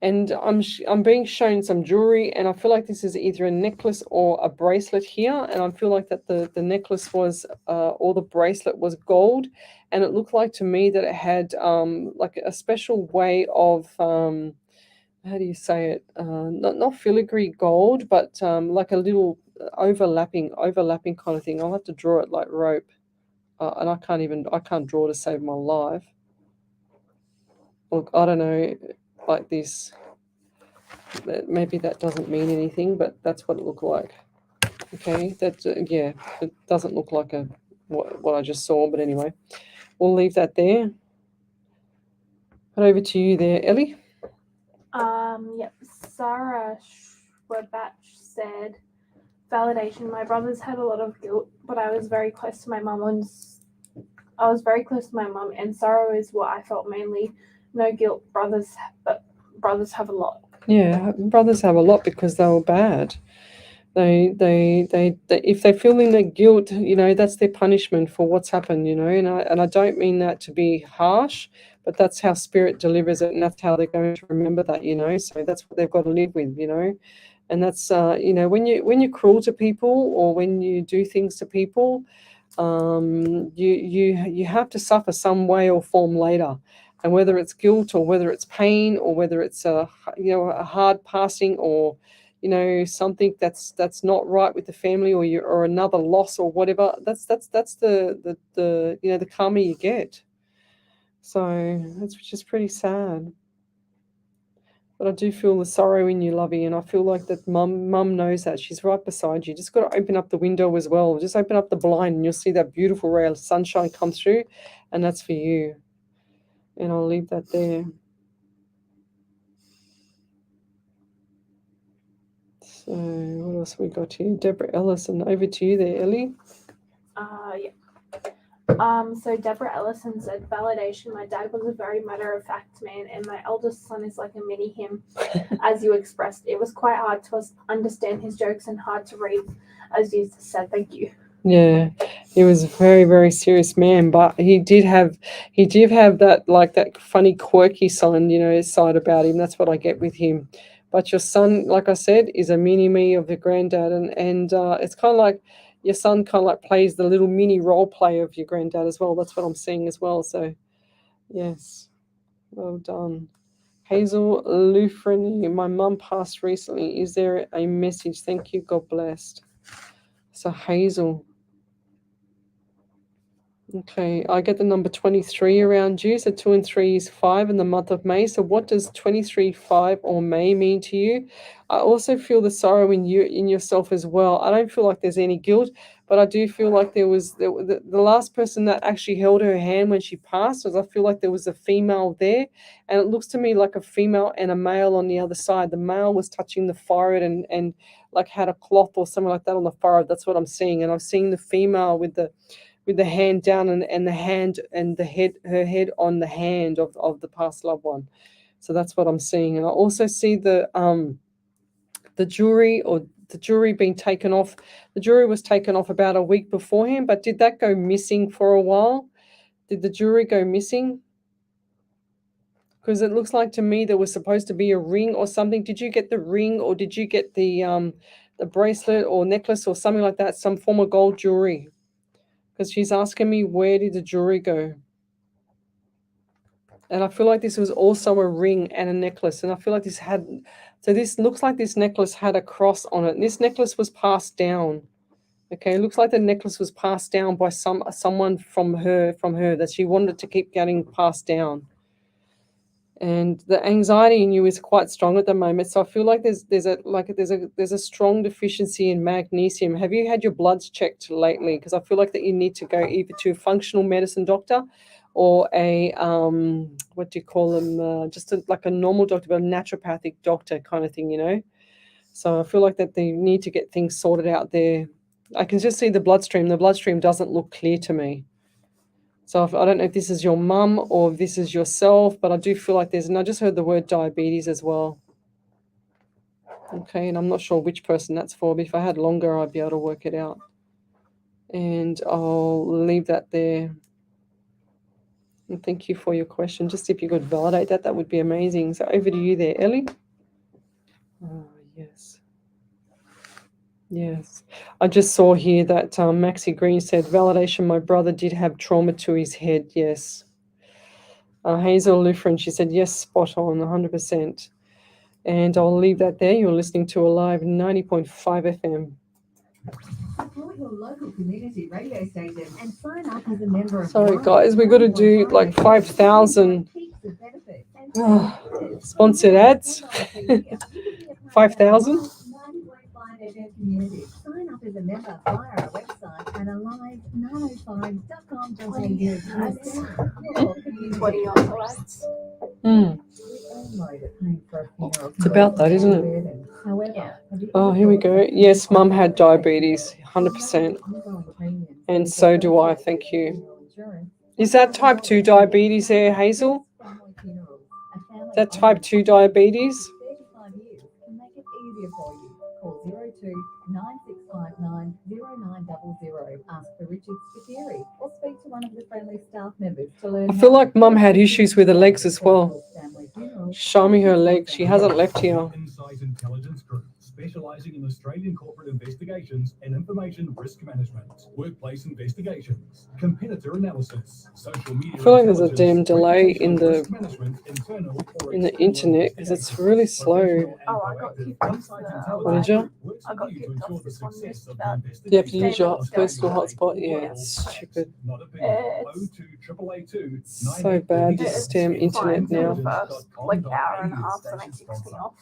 And I'm being shown some jewelry, and I feel like this is either a necklace or a bracelet here. And I feel like that the necklace was, or the bracelet was gold. And it looked like to me that it had like a special way of, how do you say it? Not filigree gold, but like a little overlapping kind of thing. I'll have to draw it like rope, and I can't draw to save my life. Look, I don't know, like this. Maybe that doesn't mean anything, but that's what it looked like. Okay, that yeah, it doesn't look like what I just saw, but anyway, we'll leave that there. But over to you there, Ellie. Yep. Sarah Schwabach said, validation. My brothers had a lot of guilt, but I was very close to my mum, and sorrow is what I felt mainly. No guilt, but brothers have a lot. Yeah, brothers have a lot because they were bad. They if they're feeling the guilt, that's their punishment for what's happened, and I don't mean that to be harsh, but that's how spirit delivers it, and that's how they're going to remember that, so that's what they've got to live with, and that's when you're cruel to people or when you do things to people, you have to suffer some way or form later. And whether it's guilt or whether it's pain or whether it's a hard passing or something that's not right with the family or another loss or whatever, that's the karma you get. So that's just pretty sad. But I do feel the sorrow in you, Lovey, and I feel like that mum knows that. She's right beside you. Just got to open up the window as well. Just open up the blind and you'll see that beautiful ray of sunshine come through, and that's for you. And I'll leave that there. So what else we got here? Deborah Ellison, over to you there, Ellie. Yeah. So Deborah Ellison said, validation. My dad was a very matter-of-fact man, and my eldest son is like a mini him, as you expressed. It was quite hard to understand his jokes and hard to read, as you said. Thank you. Yeah, he was a very, very serious man, but he did have that, like, that funny, quirky side about him. That's what I get with him. But your son, like I said, is a mini me of your granddad, and it's kind of like your son kind of like plays the little mini role play of your granddad as well. That's what I'm seeing as well. So, yes, well done. Hazel Lufreni, my mum passed recently. Is there a message? Thank you. God bless. So Hazel. Okay, I get the number 23 around you. So 2 and 3 is 5 in the month of May. So what does 23, 5 or May mean to you? I also feel the sorrow in yourself as well. I don't feel like there's any guilt, but I do feel like there was the last person that actually held her hand when she passed, was I feel like there was a female there, and it looks to me like a female and a male on the other side. The male was touching the forehead and like had a cloth or something like that on the forehead. That's what I'm seeing. And I'm seeing the female with the hand down and the hand and her head on the hand of the past loved one. So that's what I'm seeing. And I also see the jewelry being taken off. The jewelry was taken off about a week beforehand, but did that go missing for a while? Did the jewelry go missing? Because it looks like to me there was supposed to be a ring or something. Did you get the ring, or did you get the bracelet or necklace or something like that, some form of gold jewelry? Because she's asking me, where did the jewelry go? And I feel like this was also a ring and a necklace. And I feel like this looks like this necklace had a cross on it. And this necklace was passed down. Okay, it looks like the necklace was passed down by someone from her, that she wanted to keep getting passed down. And the anxiety in you is quite strong at the moment. So I feel like there's a strong deficiency in magnesium. Have you had your bloods checked lately? Because I feel like that you need to go either to a functional medicine doctor or a what do you call them? Like a normal doctor, but a naturopathic doctor kind of thing, you know. So I feel like that they need to get things sorted out there. I can just see the bloodstream. The bloodstream doesn't look clear to me. So I don't know if this is your mum or if this is yourself, but I do feel like and I just heard the word diabetes as well. Okay, and I'm not sure which person that's for, but if I had longer, I'd be able to work it out. And I'll leave that there. And thank you for your question. Just if you could validate that, that would be amazing. So over to you there, Ellie. Oh, yes. Yes. I just saw here that Maxie Green said, validation, my brother did have trauma to his head. Yes. Hazel Lutheran, she said, yes, spot on, 100%. And I'll leave that there. You're listening to Alive 90.5 FM. Support your local community radio station and sign up as a member of Sorry, guys, we got to do like 5,000 sponsored ads. 5,000. Sign up as a member via our website at alive905.com.au. It's about that, isn't it? Oh, here we go. Yes, Mum had diabetes, 100%. And so do I, thank you. Is that type 2 diabetes there, Hazel? Is that type 2 diabetes? 35 years can make it easier for you. Call 02-9659-0900. Ask for Richard Spiteri or speak to one of the friendly staff members to learn. I feel like Mum had issues with her legs as well. Show me her legs. She hasn't left here. Insight Intelligence Group, specialising in Australian corporate investigations and information risk management, workplace investigations, competitor analysis, social media. I feel like there's a damn delay in the internet because it's really slow. Oh, I got kicked off What did you? I got kicked off this one list about. You have to use your personal hotspot. Yeah, it's stupid. So bad, this damn internet now. First, like hour and a half, then it kicks me off.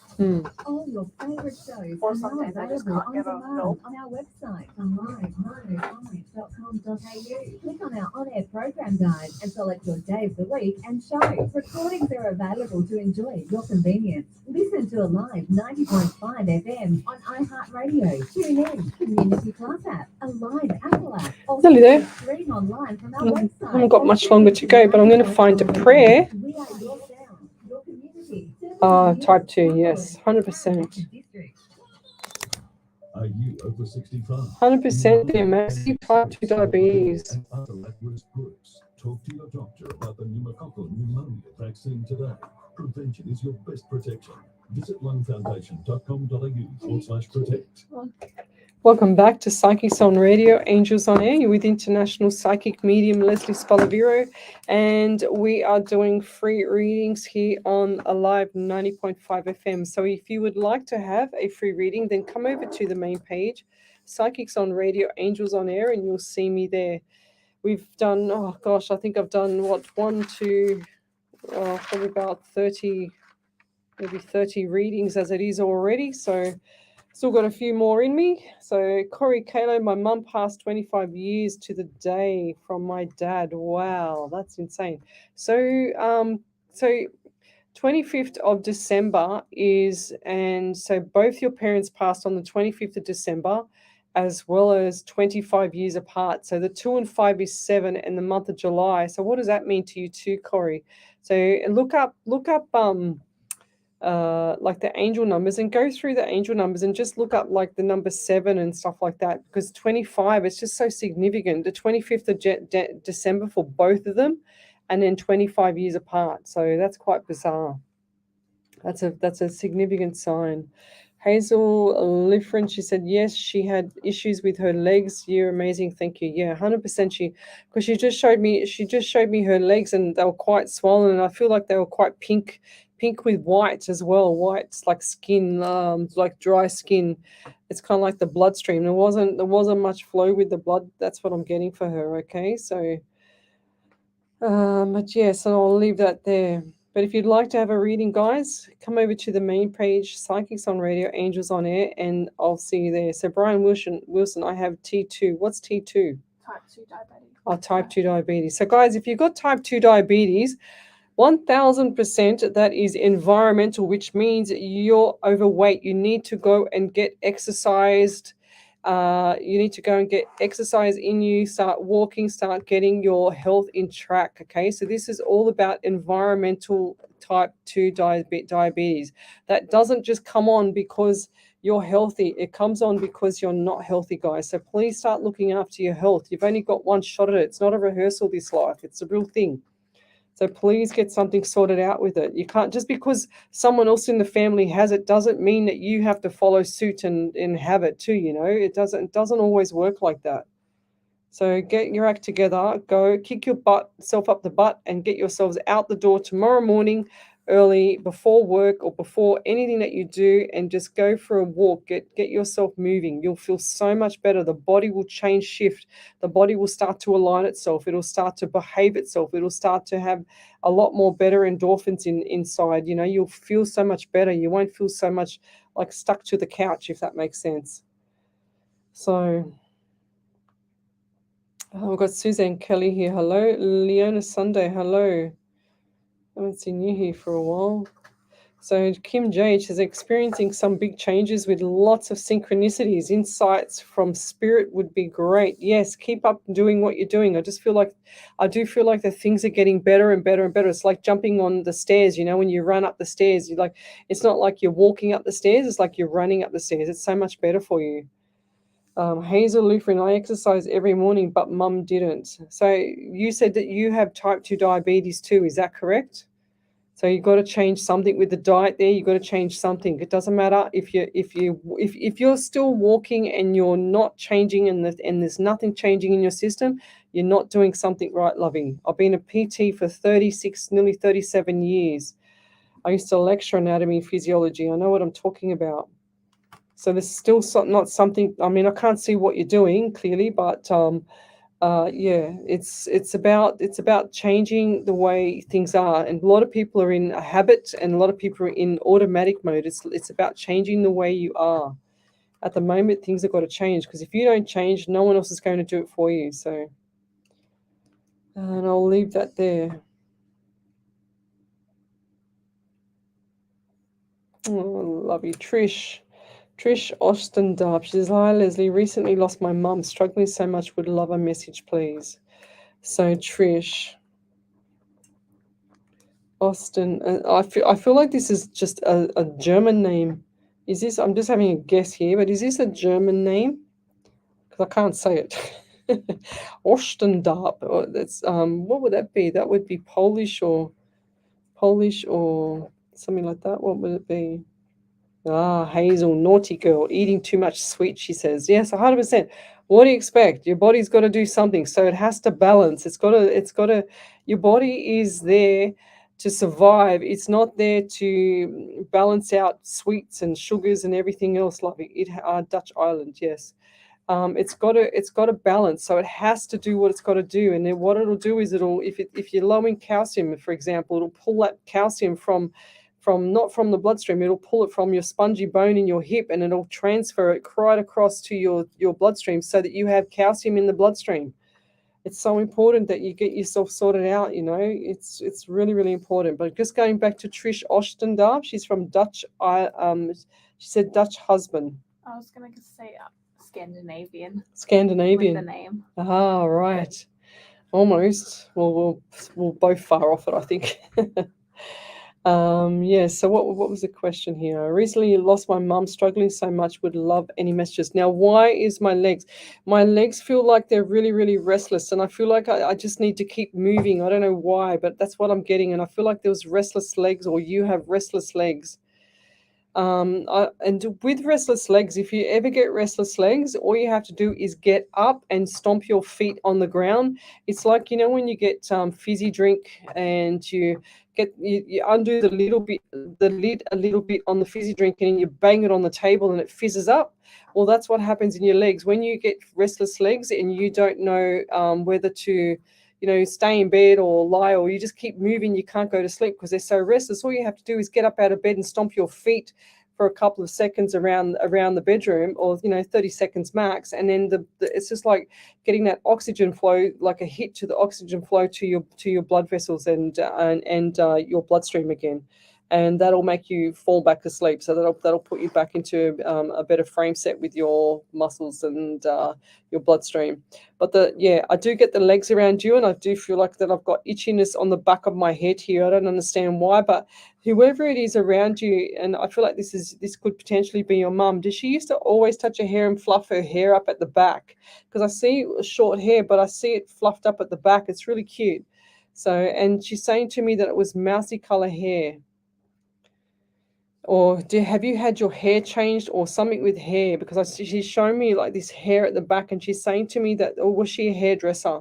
All your favorite shows Or are now sometimes I just available can't get on on demand help. on our website, alive905.com.au. Click on our on-air program guide and select your day of the week and show. Recordings are available to enjoy at your convenience. Listen to Alive 90.5 FM on iHeartRadio, TuneIn, Community Plus app, Alive Apple app, or Nearly there. stream online from our I website. haven't got much longer to go, but I'm going to find a prayer. We are your sound, your community. Type 2, yes, 100%. Are you over 65? 100% the massive type 2 diabetes. And other at-risk groups. Talk to your doctor about the pneumococcal pneumonia vaccine today. Prevention is your best protection. Visit lunfoundation.com.au/protect. Welcome back to Psychics on Radio, Angels on Air. You're with International Psychic Medium Lesley Spaliviero, and we are doing free readings here on Alive 90.5 FM. So if you would like to have a free reading, then come over to the main page, Psychics on Radio, Angels on Air, and you'll see me there. we've done, oh gosh, I think I've done what, probably about 30, maybe 30 readings as it is already. So still got a few more in me. So Corey Kalo, my mum passed 25 years to the day from my dad. Wow, that's insane. So 25th of December is, and so both your parents passed on the 25th of December, as well as 25 years apart. So the 2 and 5 is 7, and the month of July. So what does that mean to you too, Corey? So look up like the angel numbers and go through the angel numbers and just look up like the number 7 and stuff like that, because 25, it's just so significant. The 25th of December for both of them, and then 25 years apart. So that's quite bizarre. That's a significant sign. Hazel Liffrin, she said yes, she had issues with her legs. You're amazing, thank you. Yeah, 100%. Because she just showed me her legs, and they were quite swollen, and I feel like they were quite pink with white as well. White's like skin, like dry skin. It's kind of like the bloodstream. There wasn't much flow with the blood. That's what I'm getting for her. Okay, so but yes, and I'll leave that there. But if you'd like to have a reading, guys, come over to the main page, Psychics on Radio, Angels on Air, and I'll see you there. So Brian Wilson, I have T2. What's T2? Type 2 diabetes. Oh, type 2 diabetes. So guys, if you've got type 2 diabetes, 1000% that is environmental, which means you're overweight. You need to go and get exercised. You need to go and get exercise in you, start walking, start getting your health in track. Okay, so this is all about environmental type 2 diabetes. That doesn't just come on because you're healthy. It comes on because you're not healthy, guys. So please start looking after your health. You've only got one shot at it. It's not a rehearsal, this life. It's a real thing. So please get something sorted out with it. You can't, just because someone else in the family has it doesn't mean that you have to follow suit and have it too, you know. It doesn't always work like that. So get your act together, go kick yourself up the butt, and get yourselves out the door tomorrow morning early, before work or before anything that you do, and just go for a walk. Get yourself moving. You'll feel so much better. The body will change, shift. The body will start to align itself. It'll start to behave itself. It'll start to have a lot more better endorphins inside. You know, you'll feel so much better. You won't feel so much like stuck to the couch, if that makes sense. So we've got Suzanne Kelly here. Hello. Leona Sunday. Hello. Haven't seen you here for a while. So Kim J is experiencing some big changes with lots of synchronicities. Insights from spirit would be great. Yes, keep up doing what you're doing. I do feel like the things are getting better and better and better. It's like jumping on the stairs, you know, when you run up the stairs. It's not like you're walking up the stairs, it's like you're running up the stairs. It's so much better for you. Hazel Lutheran, I exercise every morning, but mum didn't. So you said that you have type 2 diabetes too, is that correct? So you've got to change something with the diet there. You've got to change something. It doesn't matter if you're still walking and you're not changing, and there's nothing changing in your system, you're not doing something right, loving. I've been a PT for 36, nearly 37 years. I used to lecture anatomy and physiology. I know what I'm talking about. So there's still not something. I mean, I can't see what you're doing clearly, but yeah, it's about changing the way things are, and a lot of people are in a habit, and a lot of people are in automatic mode. It's about changing the way you are. At the moment, things have got to change, because if you don't change, no one else is going to do it for you. So, and I'll leave that there. Oh, love you, Trish Ostendarp. She says, hi Leslie, recently lost my mum, struggling so much, would love a message please. So Trish Austin, I feel like this is just a German name. Is this, I'm just having a guess here, but is this a German name? Because I can't say it. Ostendarp, that's what would that be? That would be Polish or something like that. What would it be? Hazel, naughty girl, eating too much sweet, she says. Yes, 100%. What do you expect? Your body's got to do something, so it has to balance. It's got to. Your body is there to survive. It's not there to balance out sweets and sugars and everything else. Like Dutch Island, yes. it's got a balance, so it has to do what it's got to do. And then what it'll do is if you're low in calcium, for example, it'll pull that calcium from not from the bloodstream, it'll pull it from your spongy bone in your hip, and it'll transfer it right across to your bloodstream so that you have calcium in the bloodstream. It's so important that you get yourself sorted out, it's really, really important. But just going back to Trish Oostendorp, she's from Dutch. She said Dutch husband. I was going to say Scandinavian with the Scandinavian. name. Ah, right. Almost. Well, we'll both far off it, I think. Yeah, so what was the question here? I recently lost my mum, struggling so much, would love any messages. Now, why is my legs feel like they're really, really restless, and I feel like I just need to keep moving. I don't know why, but that's what I'm getting, and I feel like there's restless legs, or you have restless legs. And with restless legs, if you ever get restless legs, all you have to do is get up and stomp your feet on the ground. It's like, when you get fizzy drink and you undo the lid a little bit on the fizzy drink, and you bang it on the table and it fizzes up. Well, that's what happens in your legs when you get restless legs and you don't know whether to stay in bed or lie, or you just keep moving. You can't go to sleep because they're so restless. All you have to do is get up out of bed and stomp your feet for a couple of seconds around the bedroom, or 30 seconds max, and then it's just like getting that oxygen flow, like a hit to the oxygen flow to your blood vessels and your bloodstream again, and that'll make you fall back to sleep. So that'll put you back into a better frame set with your muscles and your bloodstream. But I do get the legs around you, and I do feel like that I've got itchiness on the back of my head here. I don't understand why, but whoever it is around you, and I feel like this could potentially be your mum. Does she used to always touch her hair and fluff her hair up at the back? Because I see short hair, but I see it fluffed up at the back. It's really cute. So, and she's saying to me that it was mousy color hair. Or have you had your hair changed or something with hair? Because she's showing me like this hair at the back, and she's saying to me that, or was she a hairdresser?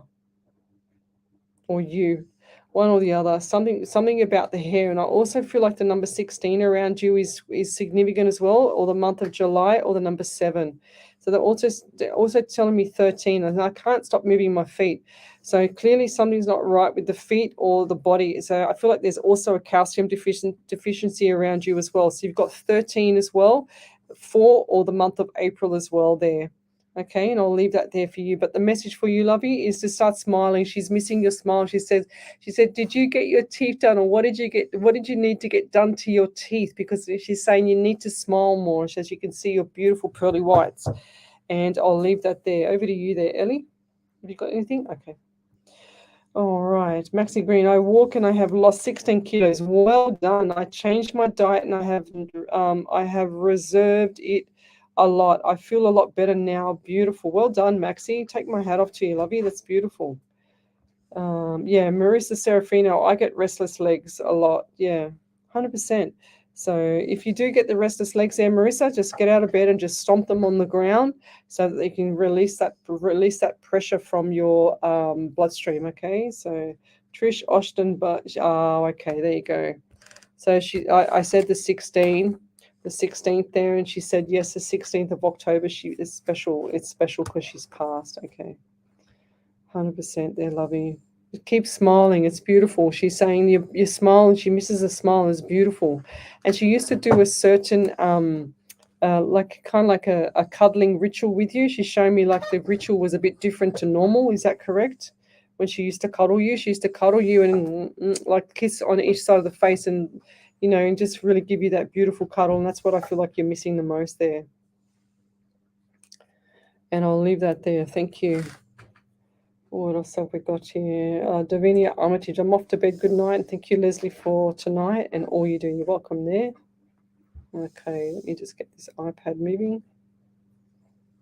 Or you? One or the other. Something about the hair. And I also feel like the number 16 around you is significant as well, or the month of July, or the number 7. So they're also telling me 13, and I can't stop moving my feet. So clearly something's not right with the feet or the body. So I feel like there's also a calcium deficiency around you as well. So you've got 13 as well, 4 or the month of April as well there. Okay, and I'll leave that there for you. But the message for you, lovey, is to start smiling. She's missing your smile. She said, did you get your teeth done, or what did you need to get done to your teeth? Because she's saying you need to smile more, so as you can see your beautiful pearly whites. And I'll leave that there. Over to you there, Ellie. Have you got anything? Okay. All right, Maxie Green. I walk and I have lost 16 kilos. Well done. I changed my diet and I have reserved it a lot. I feel a lot better now. Beautiful. Well done, Maxie. Take my hat off to you, lovey. That's beautiful. Marissa Serafino. I get restless legs a lot. Yeah, 100%. So if you do get the restless legs there, Marissa, just get out of bed and just stomp them on the ground so that they can release that pressure from your bloodstream. Okay. So Trish Oshton, okay, there you go. So I said the 16th there, and she said yes, the 16th of October. She is special. It's special because she's passed. Okay, 100% there, lovey. Keep smiling. It's beautiful. She's saying you smile, and she misses a smile. It's beautiful. And she used to do a certain like kind of like a cuddling ritual with you. She's showing me like the ritual was a bit different to normal. Is that correct? When she used to cuddle you and like kiss on each side of the face, and and just really give you that beautiful cuddle. And that's what I feel like you're missing the most there. And I'll leave that there. Thank you. What else have we got here? Davinia Armitage, I'm off to bed. Good night. And thank you, Leslie, for tonight and all you do. You're welcome there. Okay, let me just get this iPad moving.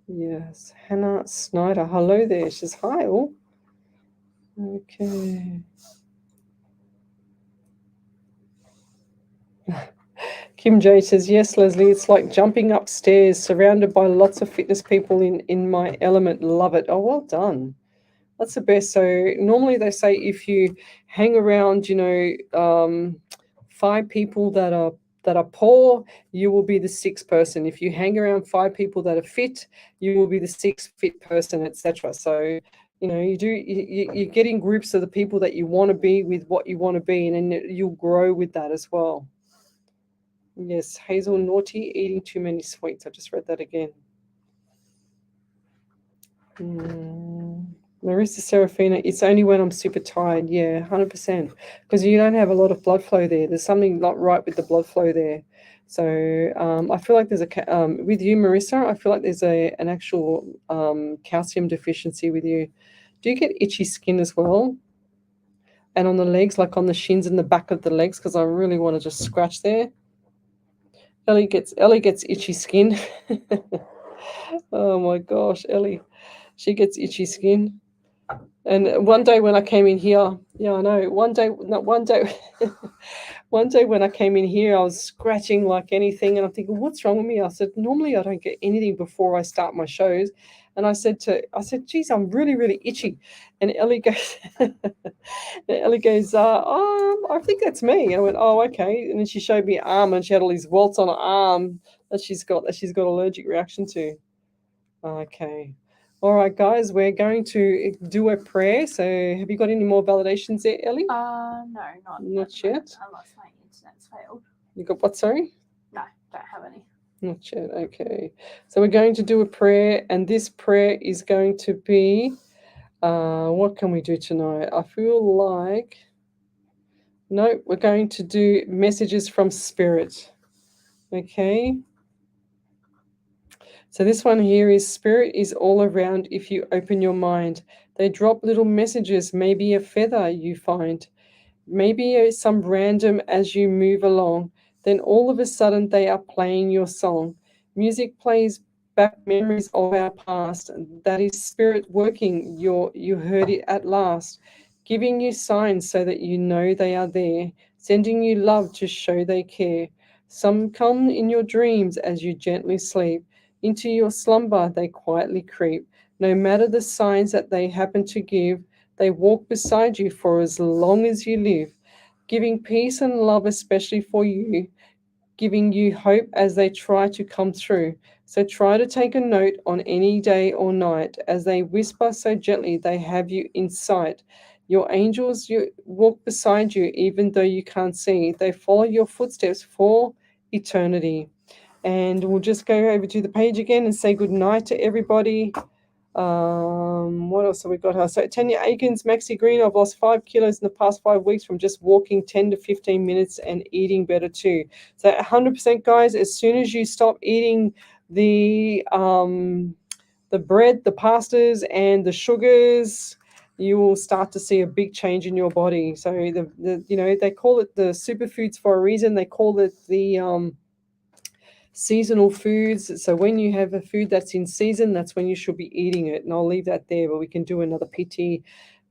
Yes, Hannah Snyder. Hello there. She says, hi, all. Okay. Kim J says, yes, Leslie, it's like jumping upstairs, surrounded by lots of fitness people in my element. Love it. Oh, well done. That's the best. So normally they say if you hang around, 5 people that that are poor, you will be the sixth person. If you hang around 5 people that are fit, you will be the sixth fit person, etc. So, you're getting groups of the people that you want to be with, what you want to be, and then you'll grow with that as well. Yes, Hazel, naughty, eating too many sweets. I just read that again. Marissa Serafina, it's only when I'm super tired. Yeah, 100%. Because you don't have a lot of blood flow there. There's something not right with the blood flow there. So I feel like there's with you, Marissa, I feel like there's an actual calcium deficiency with you. Do you get itchy skin as well? And on the legs, like on the shins and the back of the legs, because I really want to just scratch there. Ellie gets itchy skin. Oh my gosh, Ellie. She gets itchy skin. And one day when I came in here, yeah, I know. One day when I came in here, I was scratching like anything, and I'm thinking, what's wrong with me? I said, normally I don't get anything before I start my shows. And I said, geez, I'm really, really itchy. And Ellie goes, I think that's me. And I went, oh, okay. And then she showed me her arm, and she had all these welts on her arm that she's got allergic reaction to. Okay. All right, guys, we're going to do a prayer. So have you got any more validations there, Ellie? No, Not yet. Unless my internet's failed. You got what, sorry? No, don't have any. Not yet. Okay. So we're going to do a prayer, and this prayer is going to be, what can we do tonight? I feel like, no, we're going to do messages from Spirit. Okay. So this one here is Spirit is all around if you open your mind. They drop little messages, maybe a feather you find, maybe some random as you move along. Then all of a sudden they are playing your song. Music plays back memories of our past. That is Spirit working. You heard it at last, giving you signs so that you know they are there, sending you love to show they care. Some come in your dreams as you gently sleep. Into your slumber they quietly creep. No matter the signs that they happen to give, they walk beside you for as long as you live, giving peace and love especially for you, giving you hope as they try to come through. So try to take a note on any day or night as they whisper so gently they have you in sight. Your angels you walk beside you even though you can't see. They follow your footsteps for eternity. And we'll just go over to the page again and say good night to everybody. What else have we got here? So Tanya Aikens, Maxi Green, I've lost 5 kilos in the past 5 weeks from just walking 10 to 15 minutes and eating better too. So 100% guys, as soon as you stop eating the bread, the pastas and the sugars, you will start to see a big change in your body. So they call it the superfoods for a reason. They call it the seasonal foods. So when you have a food that's in season, that's when you should be eating it. And I'll leave that there, but we can do another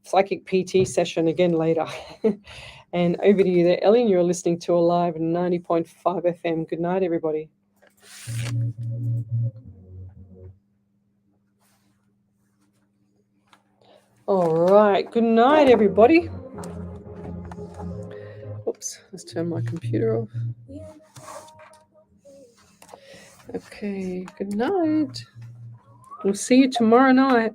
psychic PT session again later. And over to you there, Ellen. You're listening to Alive 90.5 FM. Good night, everybody. All right. Good night, everybody. Oops, let's turn my computer off. Okay, good night. We'll see you tomorrow night.